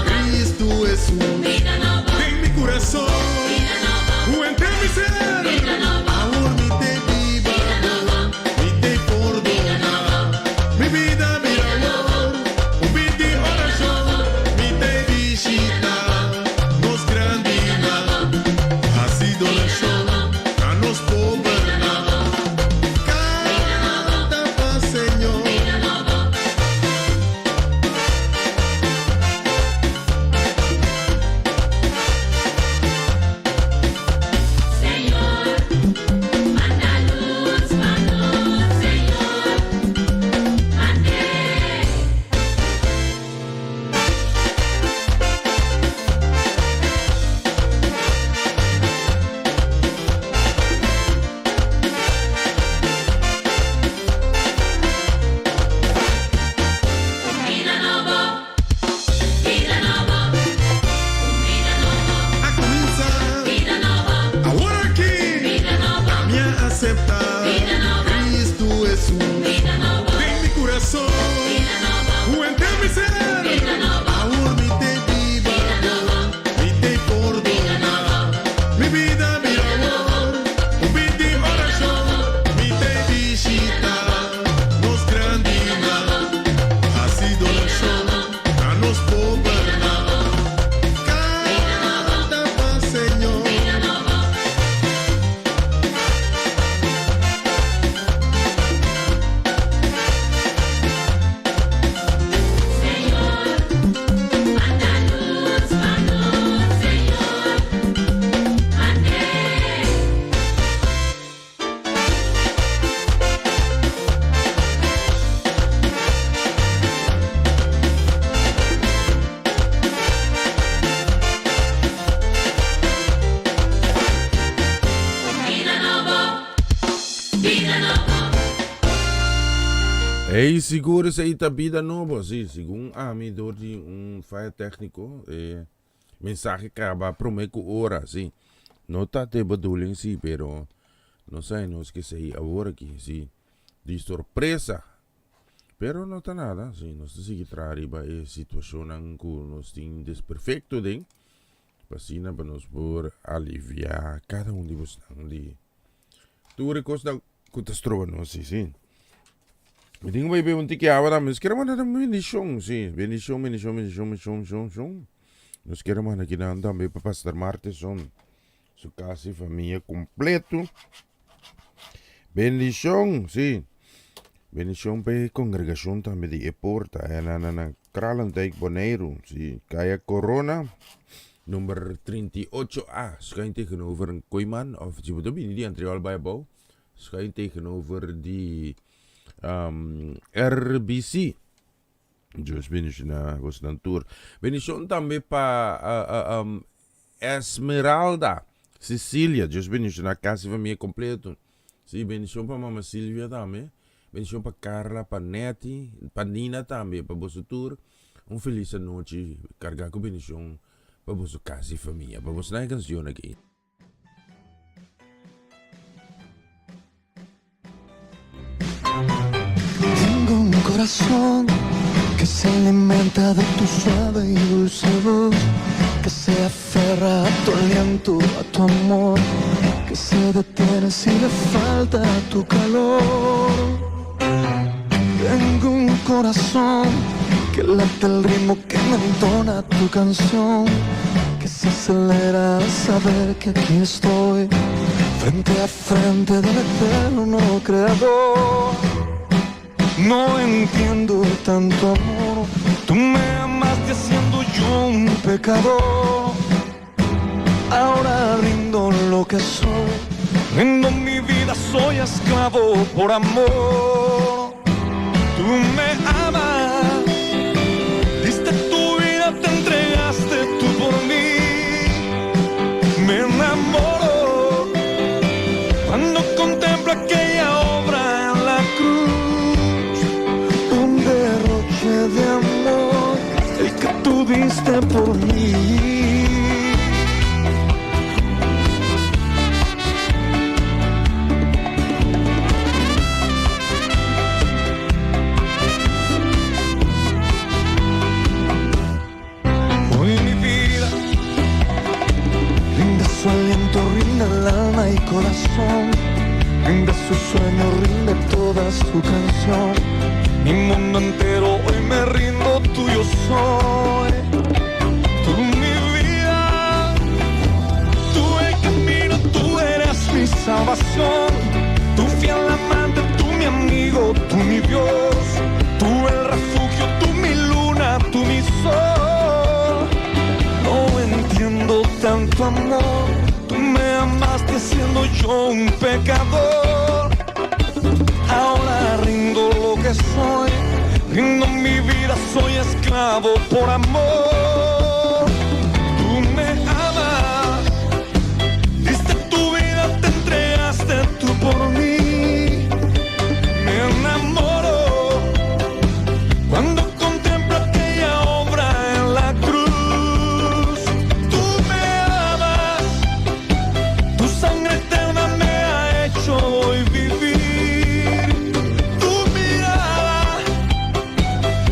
Cristo Jesus. Tem mi coração. O ente mi ser. Amor me te viva. Me te perdona. Mi vida mi amor. Un de oração. Me te visita. Nos grandina. Assim donação. A nos governar. Canta paz, Senhor. Señor, manda luz, Señor, mande. A começar. Agora aqui. Minha aceptar. Cristo Jesus. Tem mi coração. O ente mi ser. Amor me te viva. Me te perdona. Mi vida mi amor. Un de oração. Me te visita. Nos grandina. Assim donação. A nos governar. Canta paz, Senhor. Manda luz, Señor, mande. Ei, seguro essa ita vida nova, sim. Segundo a mim, door de falha técnico, mensagem acaba prometo hora, sim. Não tá te bedoeling, sim, pero não sei, não esqueci agora aqui, sim. De surpresa. Pero não tá nada, sim. Nós temos que arriba a situação que nós temos desperfeito, den. Pasina para nós por aliviar cada de vocês. Tu recosta que nós, sim. Me digo vai ver que agora mas queremos dar uma bendição, sim, bendição. Nós queremos aqui na também para Pastor Martes sua casa e família completo. Bendição, sim. Bendição para a congregação também de Eporta, na Kralentijk Bonaire, sim, Kaya Corona, nummer 38A, schijnt tegenover een Koyman, of je moet ook niet die Antreal Bijbel, schijnt tegenover die RBC. Diyos bendition na was ng tour. Bendition tambi pa Esmeralda Cecilia. Diyos bendition na kasi família completo. Si bendition pa Mama Silvia tambi. Bendition pa Carla Panetti, Panina tambi pa boso tour. Un feliz noche. Carga ko bendition pa boso kasi família. Pa boso na yung kansyon again. Tengo un corazón que se alimenta de tu suave y dulce voz, que se aferra a tu aliento, a tu amor, que se detiene si le falta tu calor. Tengo un corazón que late el ritmo que me entona tu canción, que se acelera al saber que aquí estoy, frente a frente del eterno creador. No entiendo tanto amor. Tú me amaste siendo yo un pecador. Ahora rindo lo que soy, rindo mi vida, soy esclavo por amor. Tú me amas, diste tu vida, te entregaste tú por mí. Me enamoro cuando contemplo aquella obra en la cruz. Un derroche de amor, el que tú diste por mí. Su aliento rinde el alma y corazón, rinde su sueño, rinde toda su canción. Mi mundo entero hoy me rindo, tuyo soy. Tú mi vida, tú el camino, tú eres mi salvación. Tú fiel amante, tú mi amigo, tú mi Dios. Tú el refugio, tú mi luna, tú mi sol. No entiendo tanto amor. Tú me amaste siendo yo un pecador. Ahora rindo lo que soy, rindo mi vida, soy esclavo por amor. Tú me amas, diste tu vida, te entregaste tú por mí. Me enamoro cuando contemplo aquella obra en la cruz. Tú me amas, tu sangre eterna me ha hecho hoy vivir. Tu mirada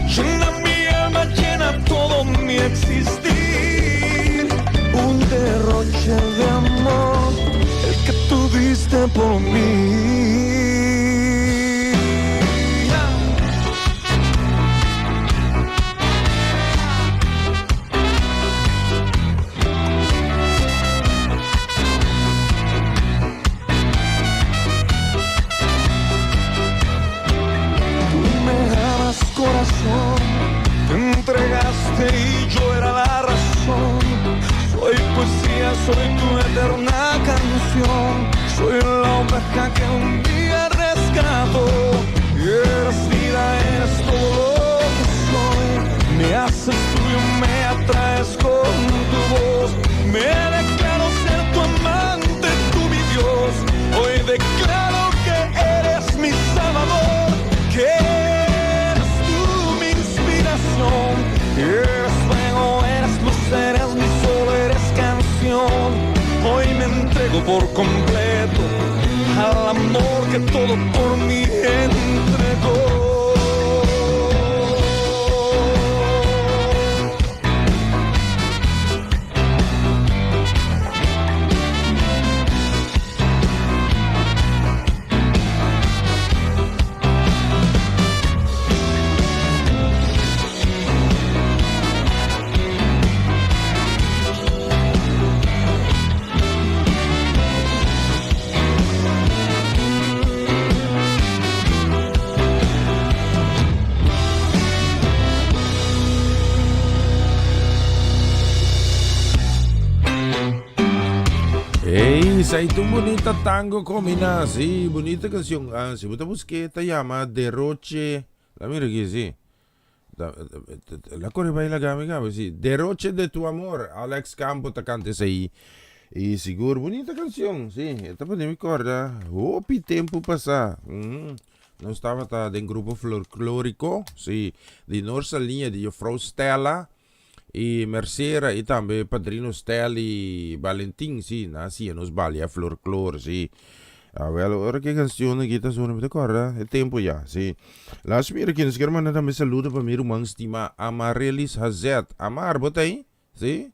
llena mi alma, llena todo mi existir. Un derroche de amor, el que tú diste por mí. Corazón, te entregaste y yo era la razón. Soy poesía, soy tu eterna canción. Soy la oveja que un día rescató. Y eres vida, eres todo lo que soy. Me haces tuyo, me atraes con tu voz. Me declaro ser tu amante, tú mi Dios. Hoy declaro que eres mi salvador. Que eres fuego, eres luz, eres mi sol, eres canción. Hoy me entrego por completo al amor que todo por mí entregó. Esa bonita tango combina, sí, bonita canción. Si vos busqué, te llama Derroche. La mira aquí, sí. La corre baila gabe, sí. Derroche de tu amor. Alex Campo te cantes ahí. Y seguro, bonita canción, sí. Esta pues me acorda. Pi tempo pasa. No estaba en grupo folclórico, sí. De nossa linha de Frau Stella. E Mercera e também Padrino Stella e Valentin, sim, nasci nos balha folclore, sim. Ora que canção aqui tá sonando, me acorda? É tempo já, sim. Las mira aqui, nos quero mandar também saludo para meu irmão estima Amarelis Hazet. Amar, bota aí, sim?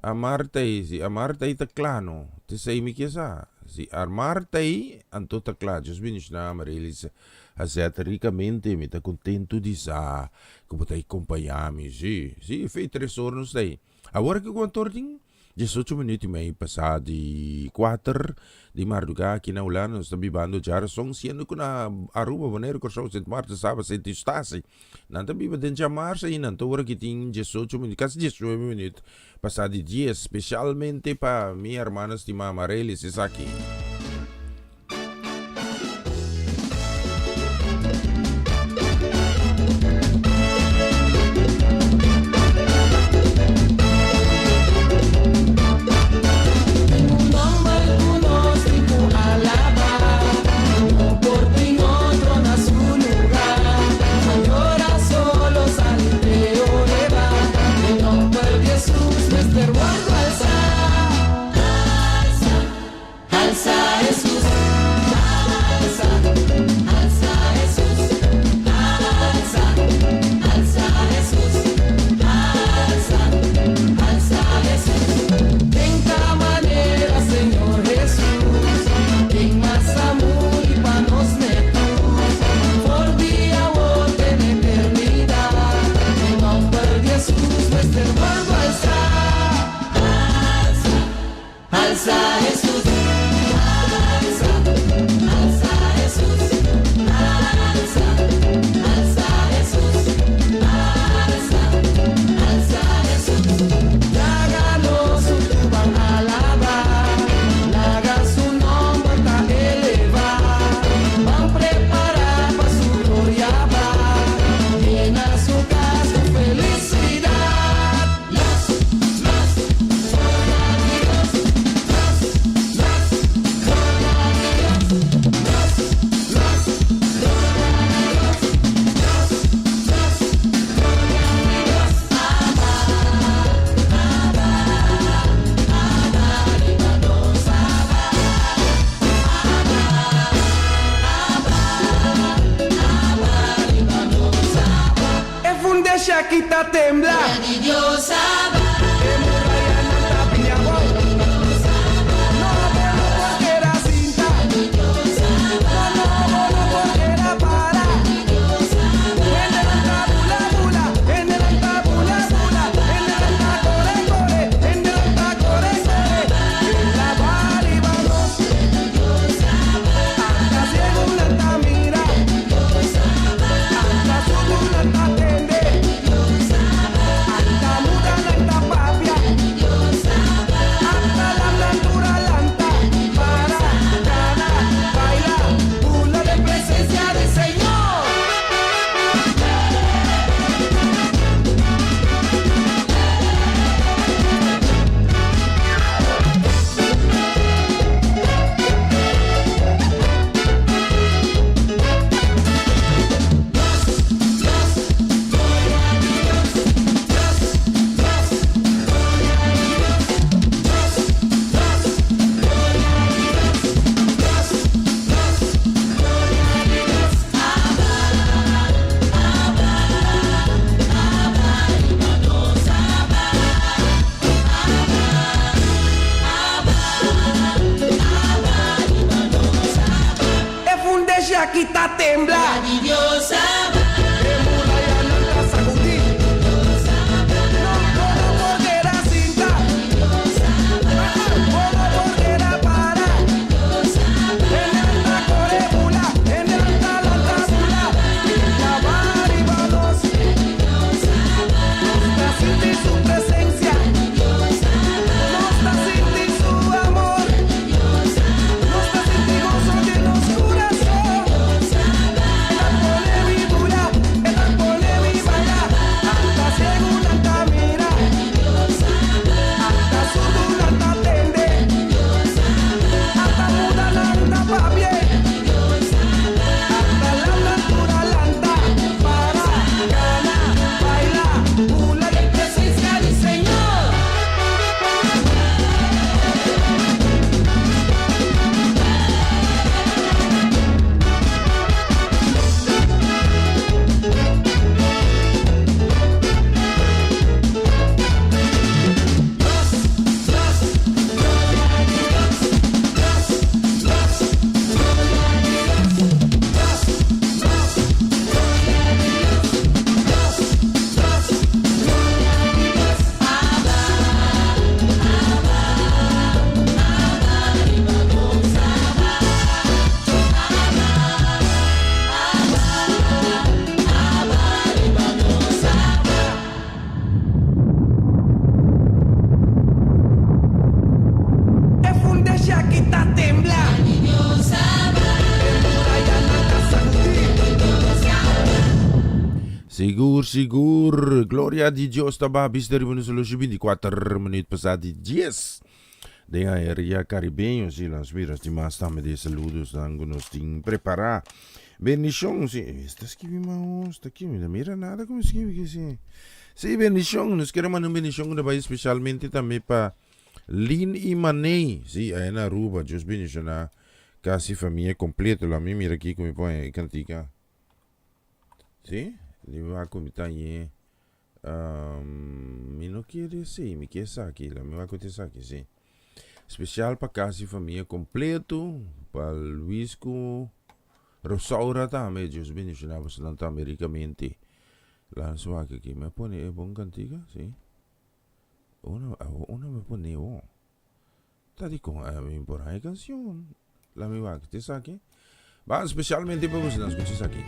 Amar tá aí tá claro. Te sei me que essa. Sim, Amar tá aí, anto tá claro. Just bem na Amarelis Hazet ricamente, me tá contento de sa. Como tá acompanhar-me, sim, sim, fez 3 anos daí. Agora que o cantor tem 18 minutos e meio passadi 4 di madrugada aqui na Holanda. Nós estamos vivendo já são sendo que na Aruba, Bonaire, Corção, Sete Marta, Sábado, Sete Estácio. Não estamos vivendo já março e não estou aqui tem 18 minutos, quase 19 minutos passadi 10, especialmente para minha irmã estimada Mareli, se aqui. Shakita tembla. Dios Shakita tembla. Dios Vibra. Sigur. Gloria di Dios tababis dari solusi 24 menit passati 10. De area caribeño, si las miras di más tame de saludos dan nos ting prepara. Bendición, si está escribiendo, está aquí, mira nada como escribe que sí. Sí, bendición, nos queremos una bendición de país especialmente también para Lin y Manei. Sí, ahí en Aruba, Dios bendición casi familia completa. La mí mira aquí como me pone cantica. Sí, le va a comentar ahí. Me no quiere, sí, me quiere aquí, la me va a contestar aquí, sí. Especial para casi familia completo, para Luisco, Rosaura también, Dios bendición, bastante americamente. La suaca que me pone bon cantiga, sí. Una me pone Está di con por ahí canción. La me va a te saque. Va especialmente para vos las escuchas aquí.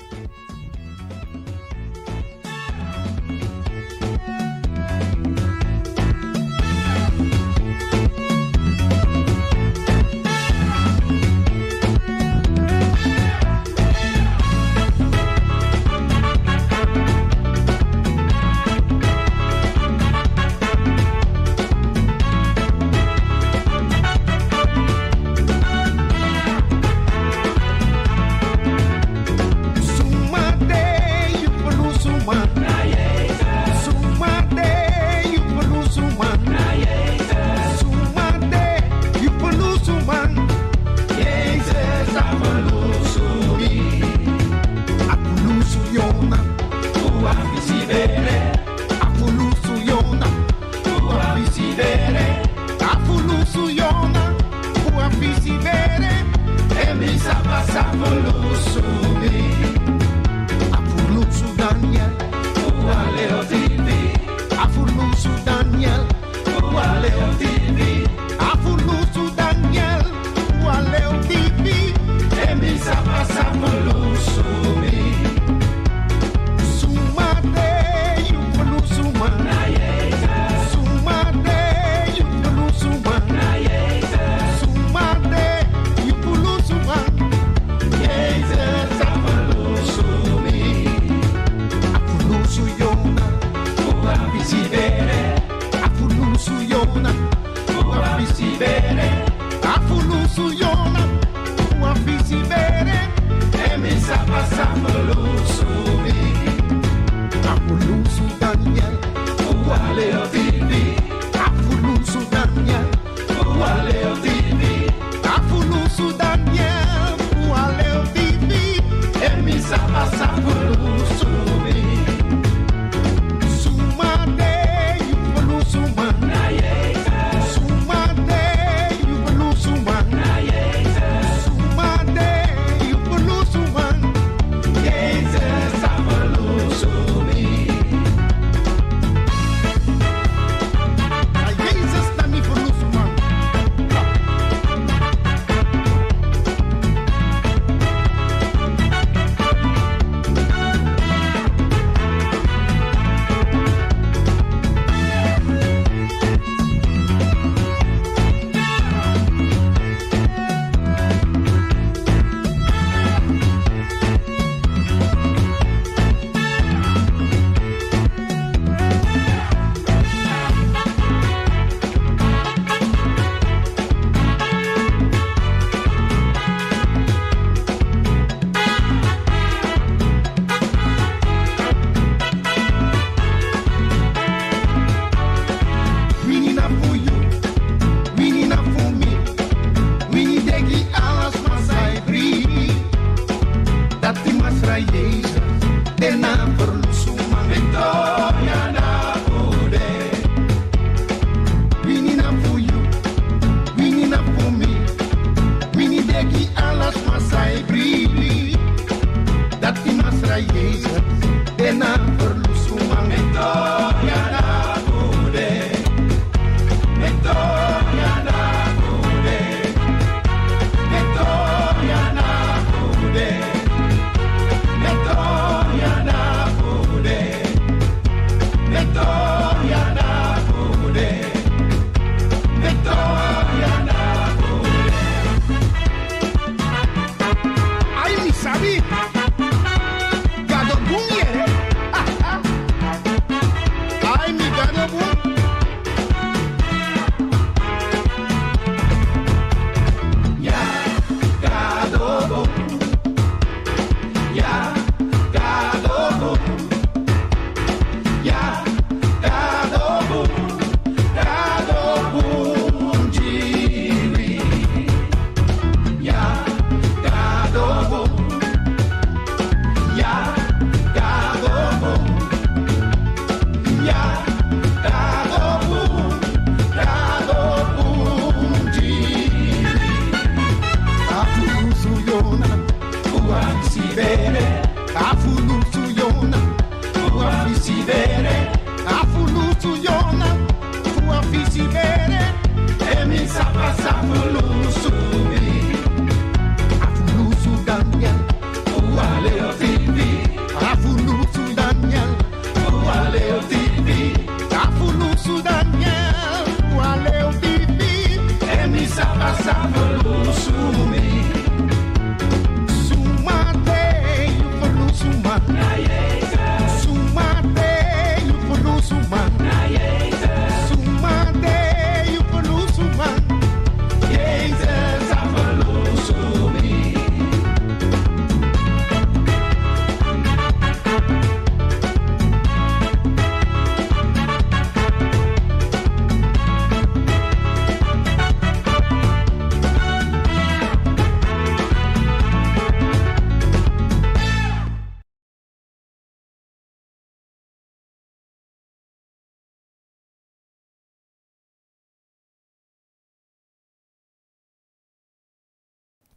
Ay, mi sabí. Gado Bunye.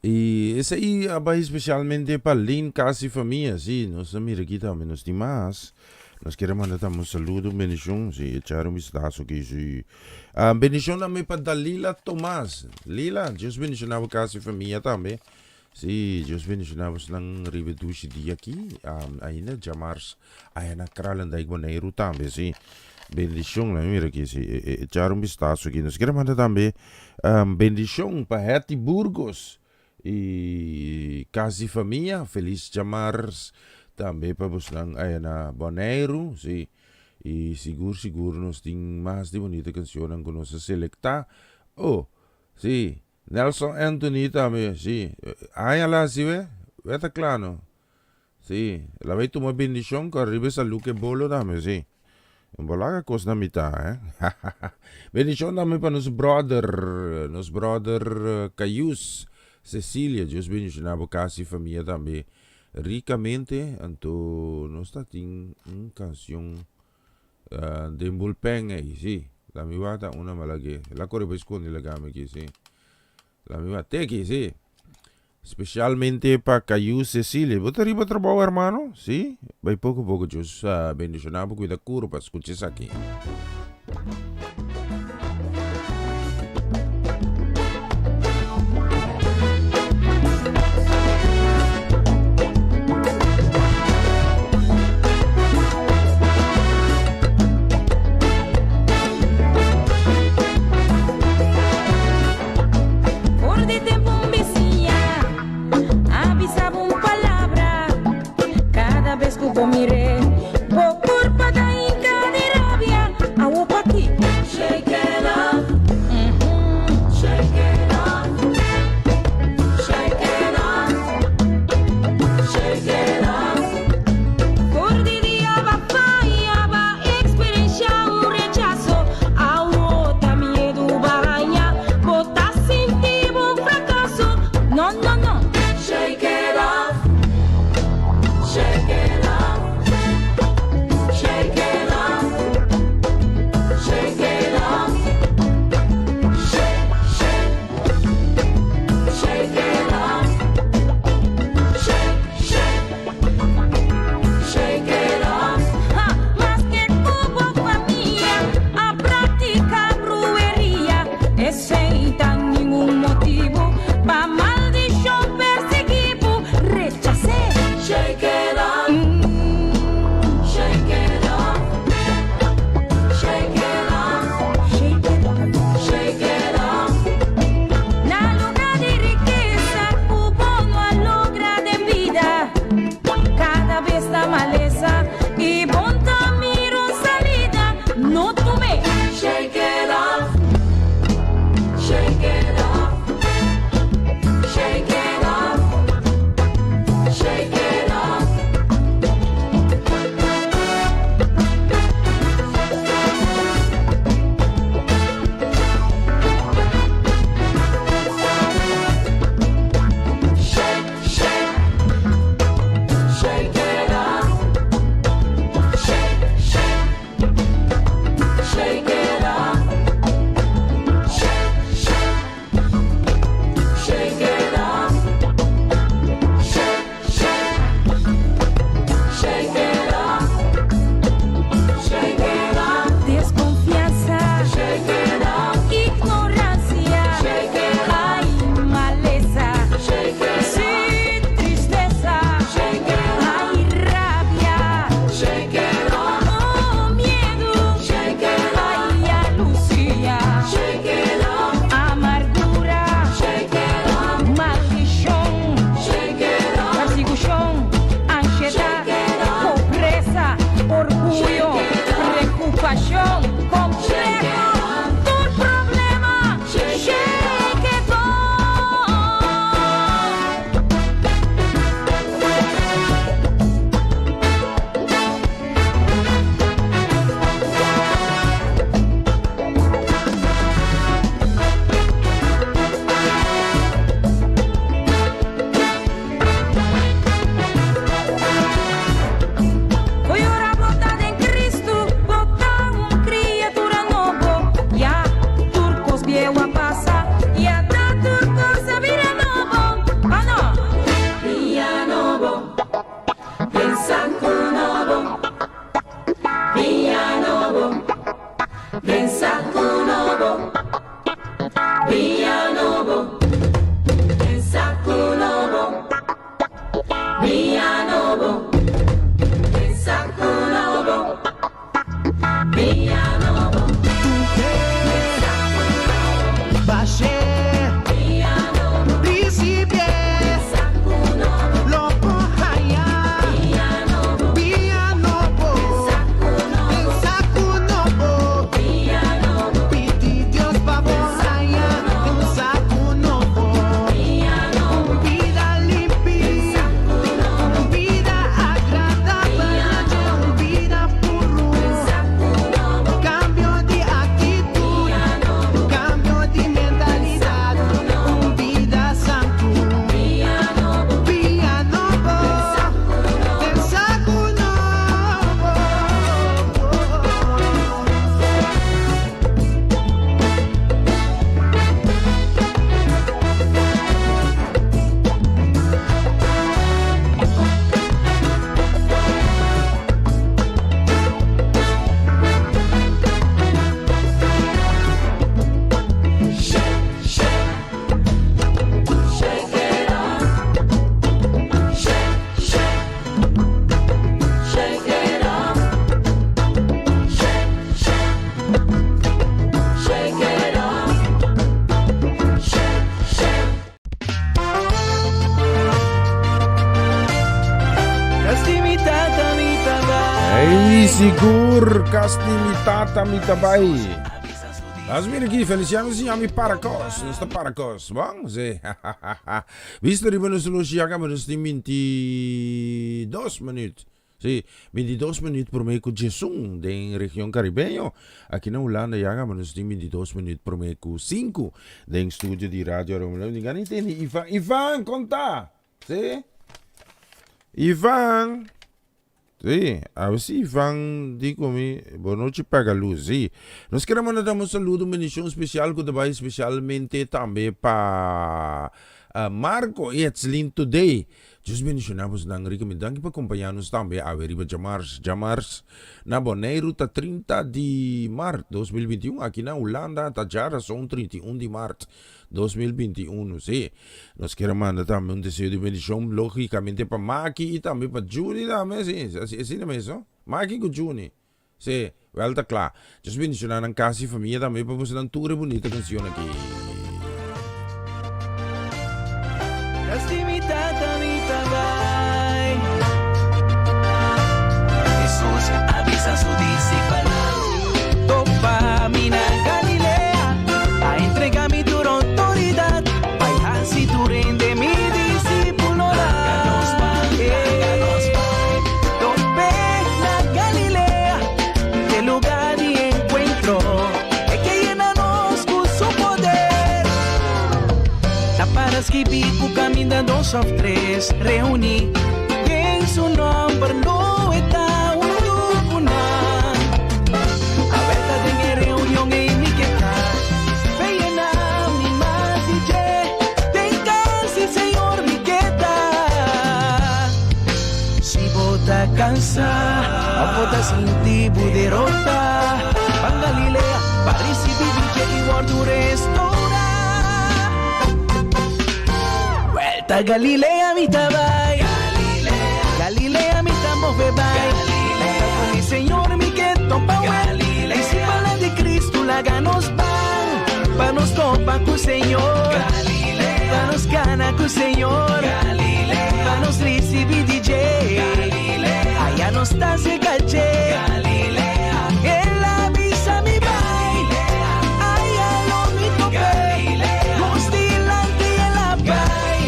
Y ese ahí va especialmente para Lin, casa y familia, sí, nos mira aquí también, nos demás. Nos queremos mandar un saludo, bendición, sí, echar un vistazo aquí, sí. Bendición también para Dalila Tomás. Lila, Dios bendicionaba casa y familia también. Sí, Dios bendicionava ng rivedushi di aqui. Aí na Jamars, aí na Kralan da Iguaneiro também, sim. Bendição, né? Mira aqui, sim. Echar um vistaço aqui. Nós queremos mandar também bendição para Heti Burgos e casa e família. Feliz Jamars também para você aí na Boneiro, sim. E seguro nós temos mais de bonita canção que nós selectar. Oh, sim. Nelson Anthony también, sí. Ay, ala, sí, ve. Está claro. Sí. La vez tu bendición que arriba a Luque Bolo también, sí. Un bolaga cosa na mitad, bendición también para nuestro brother Cayus, Cecilia. Dios bendicionaba casi familia también. Ricamente, anto, no está en una canción de Mbulpeng, sí. La mi bata una malagé. La corre per escondere la gama aquí, sí. La misma tequi, sí. Especialmente para Cayu Cecilia. ¿Vos te arriba trabajo, hermano? Sí. Va poco a poco, Dios bendicionado, cuida curo para escuchar aquí. Miré, por culpa da inca de rabia, agua pa' aquí. Shake it up, shake it up, shake it up, shake it up. Por día va experiencia un rechazo, agua miedo baña, bota sentir un fracaso. No, no, no. Shake it up, shake it up. Hey, sigur, kasti mi tata mi tabay. Asmi aqui, Feliciano si ami Paracos, nesta Paracos, bom? Sim. Visto riba no solusi aga mas di 22 minutos. Sim, 22 minutos por meio com Jesum, da região caribenho. Aqui na Holanda, aga mas di 22 minutos por meio com 5, da estúdio de rádio Romulão. Ninguém entende. Ivan, conta. Sim? Ivan. Sí, a ver si Ivan digo mi, boa noite paga luz, sí. Nós queremos mandar um saludo, uma edição especial que vai especialmente também para Marco Etzlin today. Just mencionamos na recomendando para acompanhar-nos também a Veriba Jamars na Bonaire, tá 30 de março de 2021, aqui na Holanda, tá já são 31 de março 2021, sim. Nós queremos mandar também um desejo de bendição, logicamente, para Maki e também para Juni, também, sim. Assim mesmo, Maki com Juni, sim. Well, tá claro. Just mencionar na casa e família também para você dar uma tour bonita canção aqui. Jesús avisa a su discípulo. Topa mina Galilea, a entrega mi dura autoridad. Vaya si tú rinde mi discípulo. Tope la Galilea, el lugar de encuentro. Es que llenanos con su poder. Taparas que pico camina 2 o 3, reuní en su nombre no está un grupo na. A verdad en reunión en mi que está, veía mi más y ye, tenga si Señor mi que está. Si vota cansada, o vota sin ti derrota, van Galilea, para recibir y guardo restaurar. Vuelta a Galilea mi tabay, Galilea mi tamo bebay, con mi Señor mi que topa Galilea, y si para de Cristo la ganos pan, pa nos topa con Señor, Galilea, pa nos gana con Señor, Galilea, pa nos recibir DJ, Galilea, allá nos está se caché, Galilea, él avisa mi bay, allá lo mi tope, Galilea, los delante y la bay,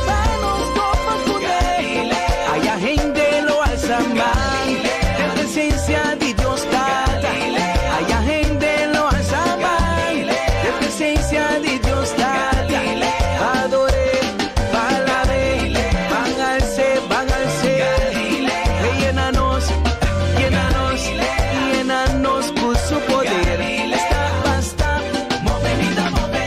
pa nos topa con él, allá gente lo alza más, en presencia de Dios está, allá gente lo alza más, en presencia de Dios está, adore, palare, van al ser, llénanos, llénanos por su poder, está basta, move vida, move,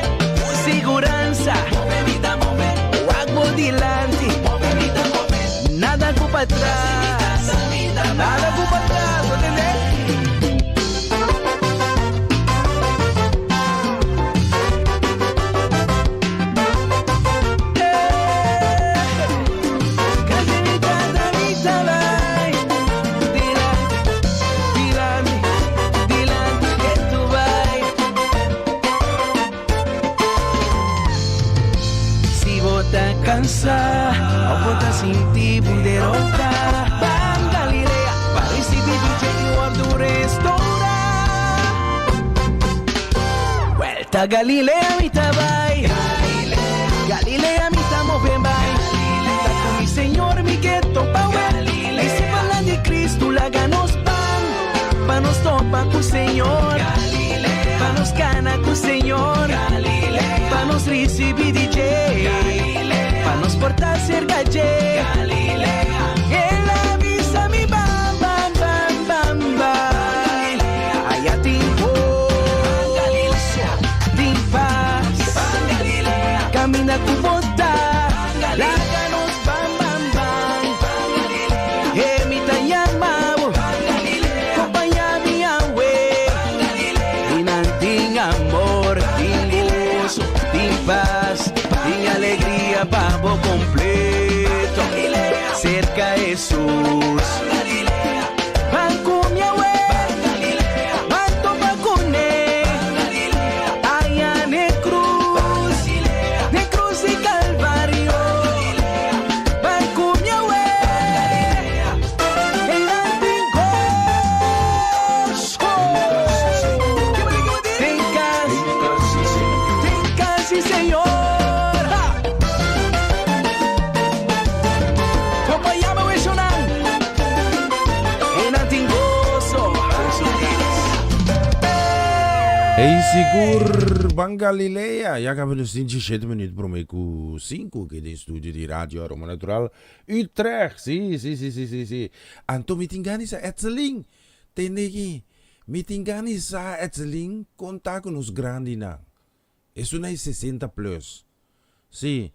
seguranza, move vida, move, guapo delante, move vida, move, nada culpa atrás, nada culpa atrás, ¿entendés? O vota sin ti derrota, van Galilea, para recibir y guardo restaurar. Vuelta a Galilea mi tabay, Galilea mi tamo bembay, está con mi Señor mi que topa Galilea, y si para de Cristo la ganos pan, pa nos topa con Señor, Galilea, pa nos gana con Señor, Galilea, pa nos recibir DJ, pa nos portar ser galle, Galilea, él avisa mi bam, bam, bam, bam, bam, allá tiempo, Galilea, tin paz, Galilea, camina tu bota, láganos, bam, bam, bam, Galilea, mi tayama, compañía mi abue, tin amor, tin gozo, tin paz, tin alegría, pavo completo, cerca Jesús, van con mi abue, van topa con él, allá en cruz y calvario, van con mi abue, el antigo, Hey, sigur Bang Galilea. Ja, gaan we dus 7 minuten para meio 5 aqui do estúdio de rádio Aroma Natural Utrecht. Sim. Anto mitingani sa Etzeling. Tenegi. Mitingani sa Etzeling conta com os grandes na. Isso não é 60 plus. Sim.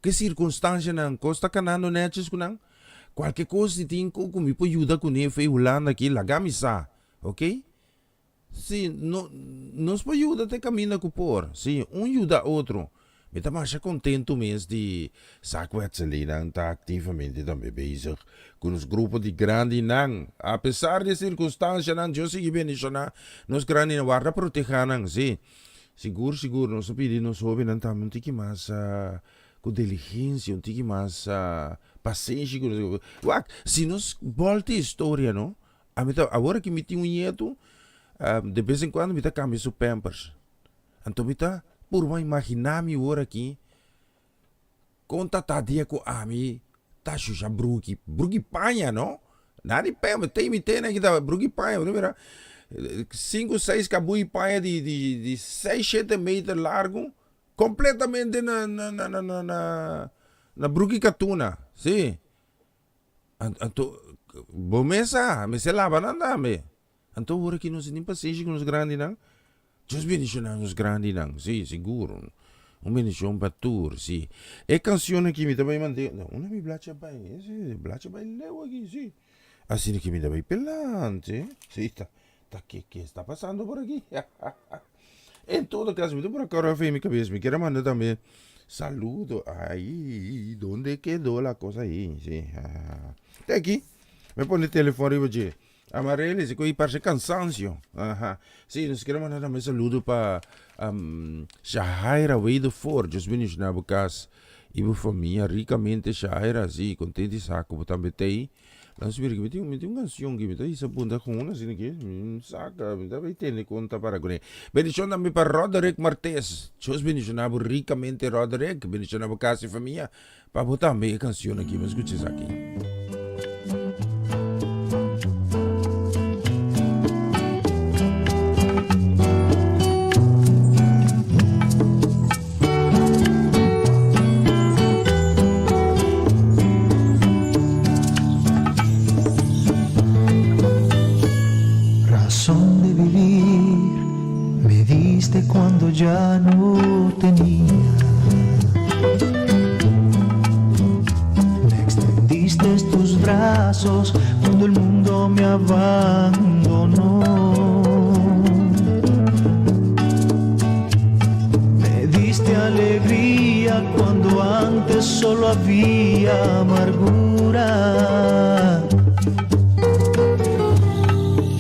Que circunstância não costa canano netes com não. Qualquer coisa tem que me ajuda com ele, foi Holanda aqui, lagamisa, ok? Sim, nos ajuda até caminhar com por, sim, ajuda outro. Me tá mais contento mesmo de saco Etzelina está ativamente também bezig com os grupos de grande nang. Apesar de circunstâncias nang, eu sei bem isso na, nos grande na guarda proteger nang, sim. Seguro, nós pedimos nos jovens não também tem que mais com diligência, tem que mais paciência. Se nós volta a história, não? Agora que me tem nieto, de vez em quando me tá cambia os pampers. Então me tá por uma imaginar-me agora aqui, conta tá dia com a mim, tá chucha brugi panha, não? Nada de pamper, tem né que tá brugi panha, não 5, 6 cabui panha de 6, 7 metros largo, completamente na brugi catuna, sim. Então, bom mesa, me se lava nada, me. Então, agora que nós temos paciência com os grandes, não? Just bendicionar os grandes, não? Sim, seguro. Bendição para tour, sim. E canção aqui me também mandei. Não, não me blacha bem. Blacha bem, leu aqui, sim. Assim que me dá bem pelante. Sim, tá. Que está passando por aqui? Em todo caso, me dou por agora, foi minha cabeça. Me quero mandar também saludo. Aí, onde quedou a coisa aí? Sim. Até aqui. Me põe o telefone e vou dizer. Amarelo, se coi parece cansancio. Sim, nós queremos mandar também saludo para Shahaira Weide For. Just bem na bucas. Ibu família ricamente Shahaira, sim, contente saco, também tem. Nós vimos que me tem uma canção que me tem essa bunda com uma assim que saca, me dá bem ter conta para agora. Bendição também para Roderick Martes. Just bem ricamente Roderick, bendição na bucas e família. Para botar meia canção aqui, mas escute isso aqui. Cuando ya no tenía, me extendiste tus brazos cuando el mundo me abandonó, me diste alegría cuando antes solo había amargura,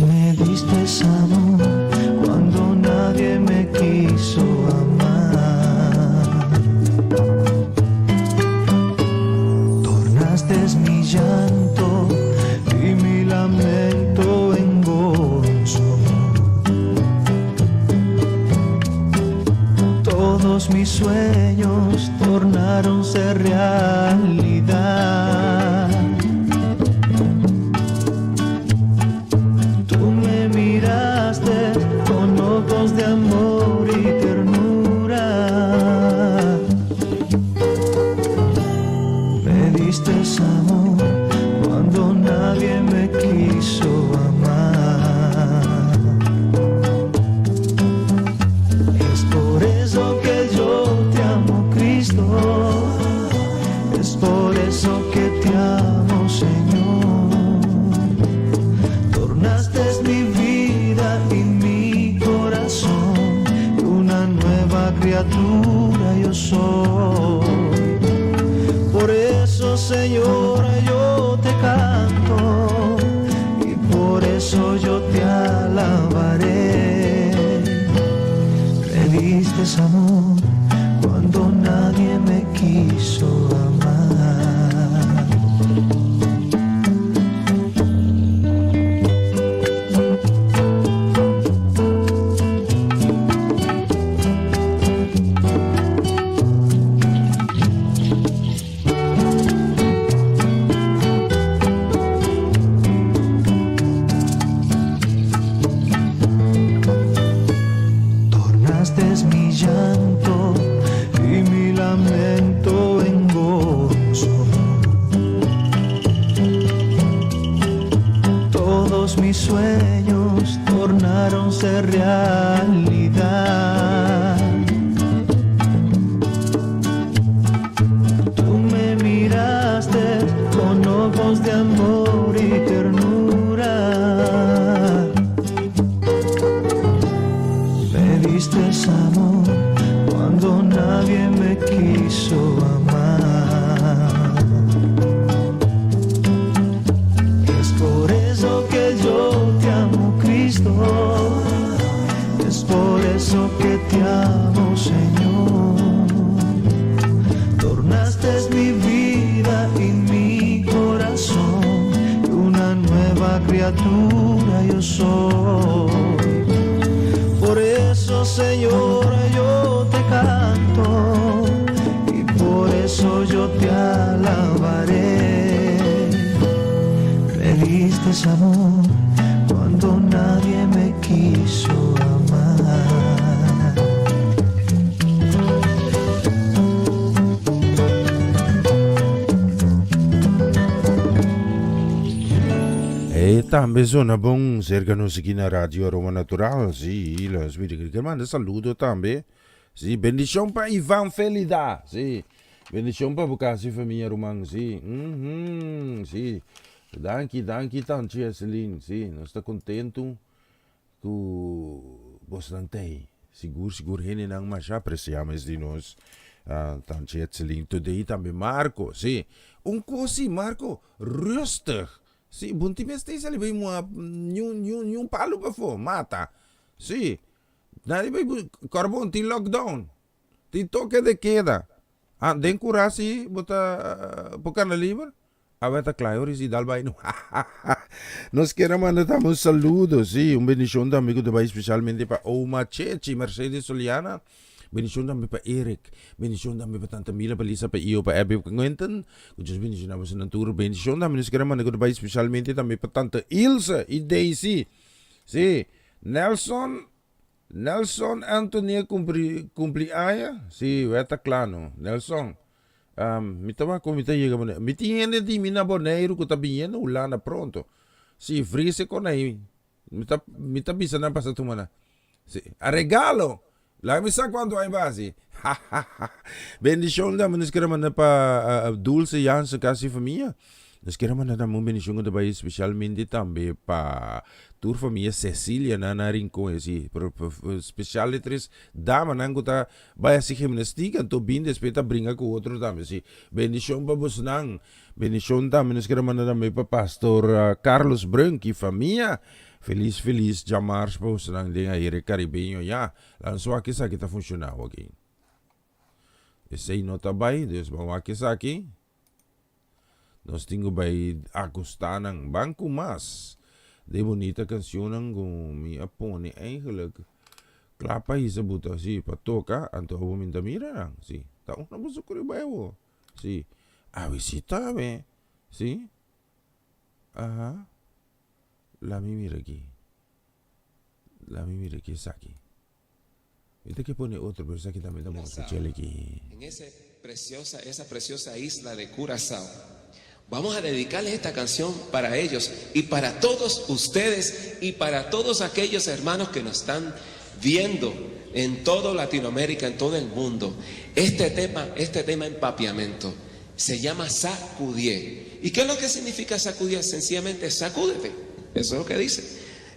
me diste amor cuando nadie me quiso amar. Tornaste mi llanto y mi lamento en gozo. Todos mis sueños tornaron ser realidad. Tú me miraste con ojos de amor y ternura, me diste amor cuando nadie me quiso amar. Es por eso que yo te amo, Cristo, es por eso que te amo, Señor. Tornaste mi vida y mi corazón, una nueva criatura yo soy. Por eso, Señor, yo te canto y por eso yo te alabaré. Me diste amor cuando nadie me quiso amar. todos mis sueños tornaronse realidad. Tú me miraste con ojos de amor y ternura. Me diste amor cuando nadie me quiso amar. Es por eso que yo te amo, Cristo. Es por eso que te amo, Señor. Tornaste mi vida y mi corazón, y una nueva criatura yo soy. Por eso, Señor, yo te canto, y por eso yo te alabaré. Me diste amor cuando nadie me quiso amar. E también suena bon cerca musiquina Radio Aroma Natural, sí, los vídeos que manda saludo también. Sí, bendición para Iván Felida, sí. Bendición para Bukasi familia Román, sí. Sí. Danke tanto, Celine, sí. Nós está contento com vos nantei. Seguro hene nang mas apreciamos de nós. Tanto Celine, today também Marco, sí. Cosi Marco, rustig. Sí, bunti mestre ali bem um palo para fora, mata. Sí. Nada bem carbon ti lockdown. Ti toque de queda. Den curasi bota pocana livre. Aveta claro e dal vai no. Nós queremos mandar um saludo, sim, bendição da amigo do país, especialmente para Oma Chechi, Mercedes Soliana. Bendição também para Eric, bendição também para Tanta Mila, para Lisa, para Io, para Abby, para Quentin, que bendição também para Natura, bendição também nós queremos mandar do país, especialmente também para Tanta Ilse e Daisy, sim, Nelson Antonio cumpri aya, sim, está claro, Nelson. Mitama komita yega mane. Mitiene di mina boneiro ko tabiena ulana pronto. Si frise con aí. Mita bisa na passa tumana. Si a regalo. La mi sa quando hai basi. Bendición da nos queremos mandar para Dulce Jansen casi família. Nós queremos mandar uma bendição do país especialmente também para tua família Cecília na Rincón, assim, especial três damas nango tá vai se gimnástica, então bem despeita brinca com outro também, assim. Bendição para vos nang, bendição também nós queremos mandar também para pastor Carlos Branco e família. Feliz jamars para vos nang de aire caribenho já. Lançou aqui sabe que tá funcionando aqui. Esse aí não tá bem, Deus vamos aqui sabe. Nós temos by Agustan ng Banco Mas. De bonita canción com mi apone eigenlijk. Klapa isa buta si patoka anto abo minta mira nang si. Taong na buso ko ribayo. Si. Avisita me. Si. Ajá. La mi mira aquí es aquí. Viste que pone otro, pero esa aquí también estamos escuchando aquí. En esa preciosa isla de Curazao. Vamos a dedicarles esta canción para ellos y para todos ustedes y para todos aquellos hermanos que nos están viendo en toda Latinoamérica, en todo el mundo. Este tema empapiamiento se llama sacudié. ¿Y qué es lo que significa sacudié? Sencillamente sacúdete. Eso es lo que dice.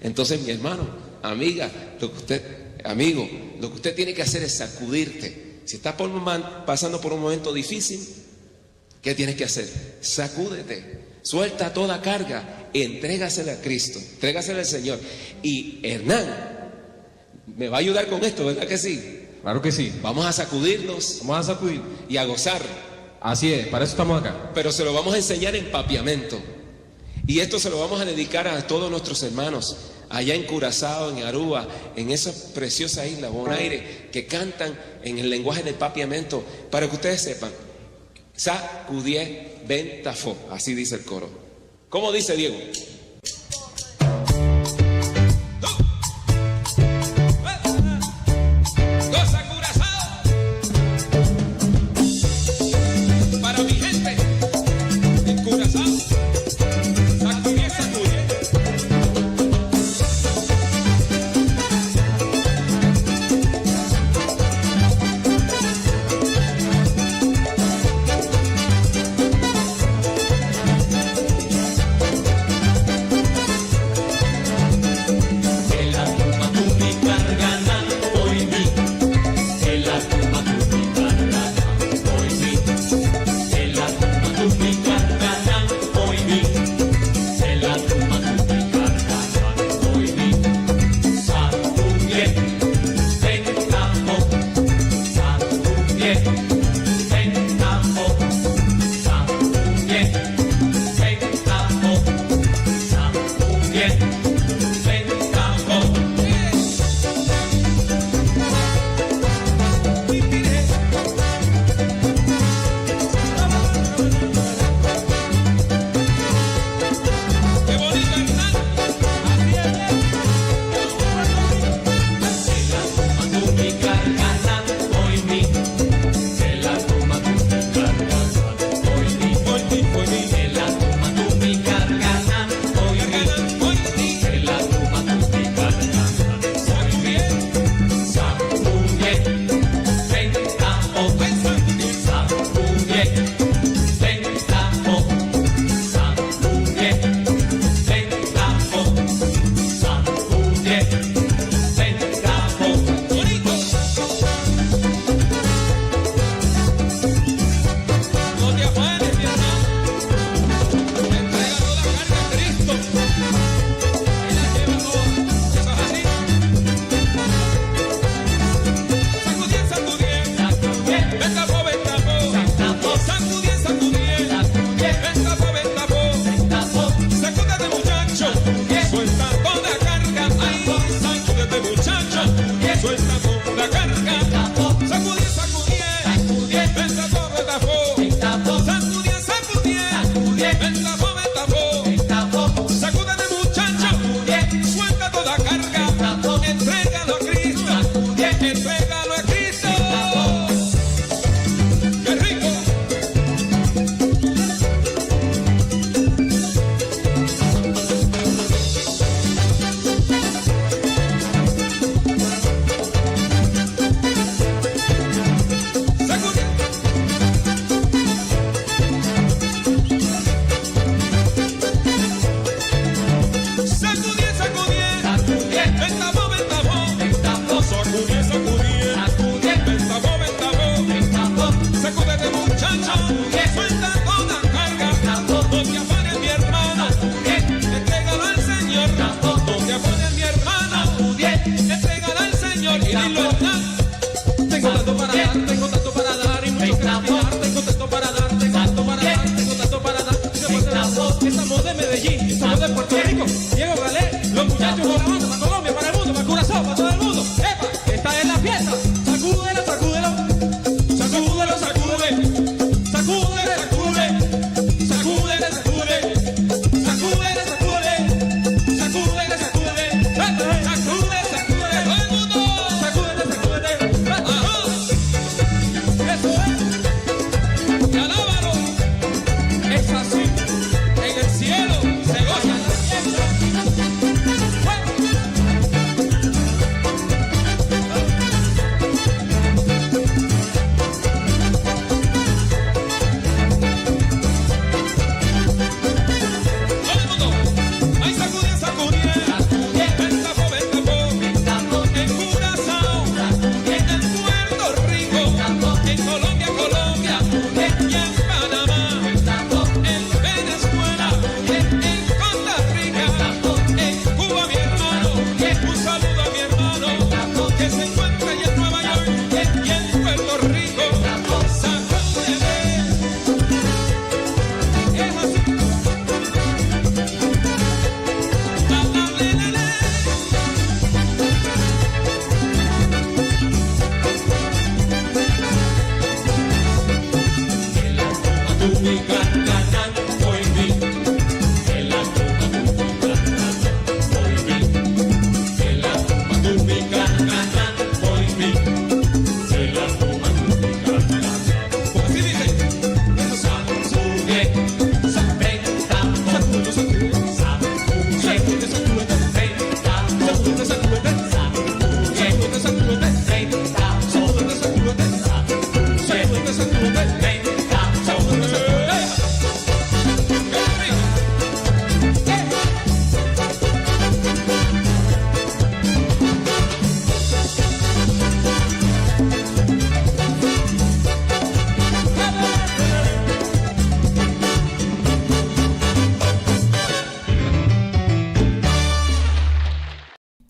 Entonces, mi hermano, amiga, lo que usted tiene que hacer es sacudirte. Si estás pasando por un momento difícil, ¿qué tienes que hacer? Sacúdete, suelta toda carga, entrégasela a Cristo, entrégasela al Señor. Y Hernán me va a ayudar con esto, ¿verdad que sí? Claro que sí. Vamos a sacudirnos. Vamos a sacudir. Y a gozar. Así es, para eso estamos acá. Pero se lo vamos a enseñar en papiamento. Y esto se lo vamos a dedicar a todos nuestros hermanos allá en Curazao, en Aruba, en esa preciosa isla, Bonaire, que cantan en el lenguaje del papiamento, para que ustedes sepan. Sacudié ventafó, así dice el coro. ¿Cómo dice Diego? ¡Goza Curazao! Para mi gente en Curazao, sacudié.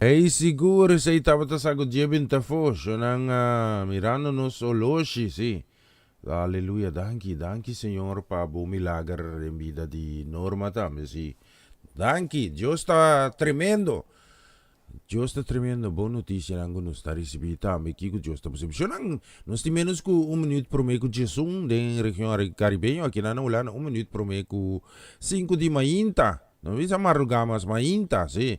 Siguro sa itawata sa Godjebin Tafos, yun ang mirando-nos oloshi, si. Aleluya, danki, Señor, pa bumilagar en vida di Norma tame, si. Danki, Diyos ta tremendo. Buon noticia lang kung sta risibita, may kiko Diyos ta posible. Siya nang, nos ti menos ko 1 minute pro me ko Jesung, den región caribeño, aquí na wala na 1 minute pro me ko 5 di mainta. No, bisa marugamas mainta, si.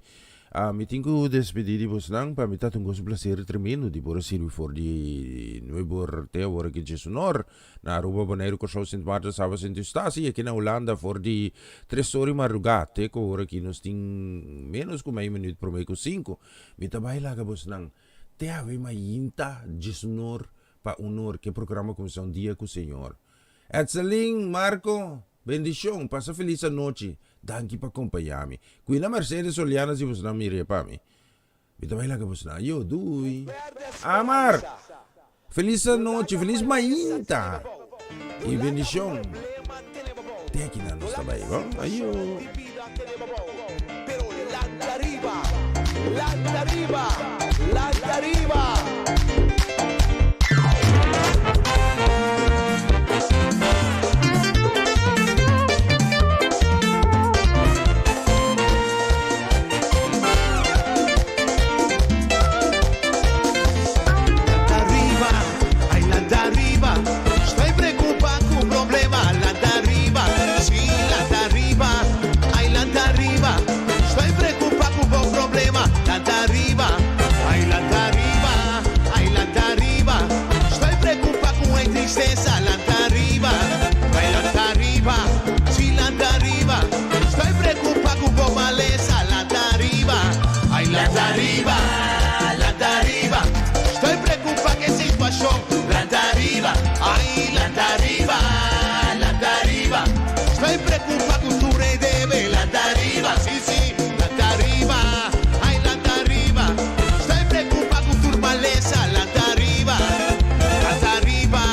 Mi tengo despedidi vos nang pa mita tunggu placer tremendo di bora silvi for di nuevo te ora che Gesù nor na ruba bonero ko show Sint Marta sava Sint Eustasi e che na Olanda for di 3 ore marugate ko ora che nos ting menos ko may minute pro me ko 5 mita baila ka vos nang te ave mainta Gesù nor pa honor que programa como un día con Señor. Etzeling Marco, bendición, pasa feliz noche. Danki pa acompanhami. Qui na Mercedes Soliana si vos na mire pa mi. Vita vai lá que vos na yo dui. Amar. Feliz noche, feliz mainta. E bendición. Te aqui na nossa bairro. Ayo. Pero la arriba. Tristeza, lanta arriba, bailanta arriba, sí, lanta arriba. Estoy preocupado con maleza, lanta arriba, ay, lanta arriba, lanta arriba. Estoy preocupado que situación, lanta arriba, ay, lanta arriba, lanta arriba. Estoy preocupado con tu redebe, lanta arriba, sí, lanta arriba, ay, lanta arriba. Estoy preocupado con tu maleza, lanta arriba, lanta arriba.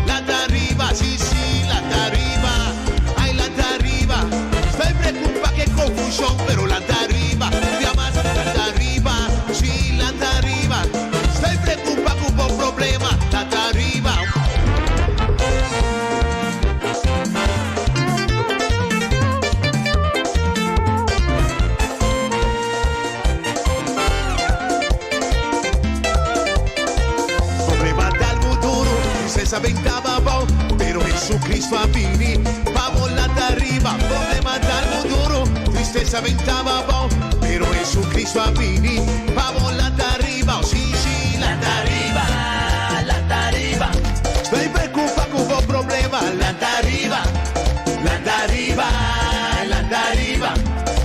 Lanta arriba, sí, lanta arriba, ay, lanta arriba. Estoy preocupado que confusión, pero lanta arriba, llamas, lanta arriba, sí, lanta arriba. Estoy preocupado con un problema, lanta arriba. Aventaba bon, pero Jesucristo a vini, vamos lanta arriba, problema tal duro, tristeza aventaba bon, pero Jesucristo a vini, vamos lanta arriba, oh, sí, lanta arriba, lanta arriba. Estoy preocupado con un problema, lanta arriba, lanta arriba, lanta arriba.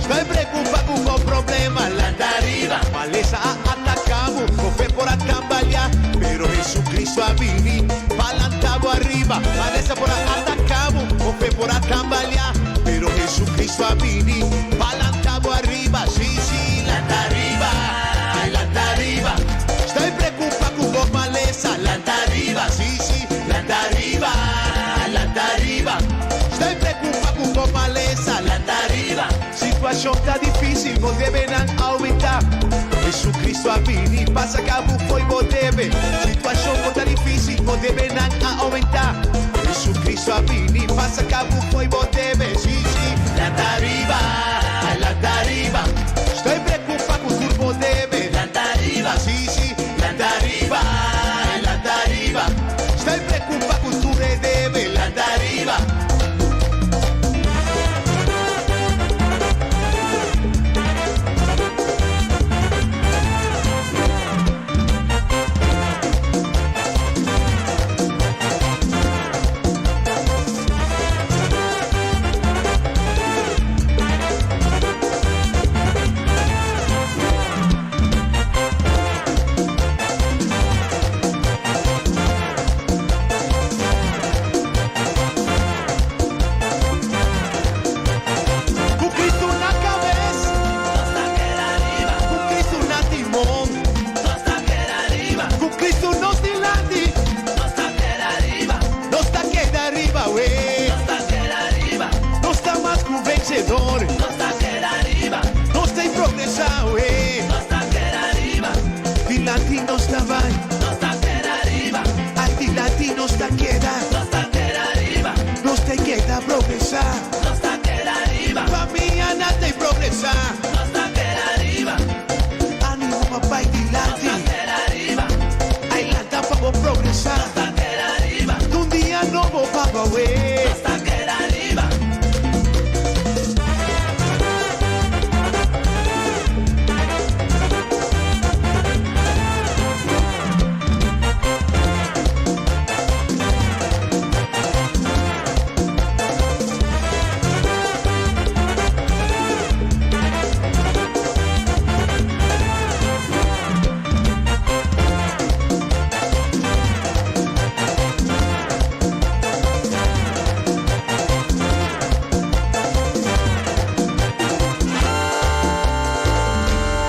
Estoy preocupado con un problema, lanta arriba. Maleza atacamos, con fe por acambalhar, pero Jesucristo a vini. Palantado arriba, maleza por atacamos, con fe por acambalhar, pero Jesucristo a vini, palantado arriba, sí, lanta arriba, ay, lanta arriba. Estoy preocupado con maleza, lanta arriba, sí, lanta arriba, lanta arriba. Estoy preocupado con maleza, lanta arriba. Situación está difícil, no deben aumentar. Jesucristo a vini, passa cabo foi deve. Situação está difícil, no deben aumentar. Jesucristo a vini, passa cabo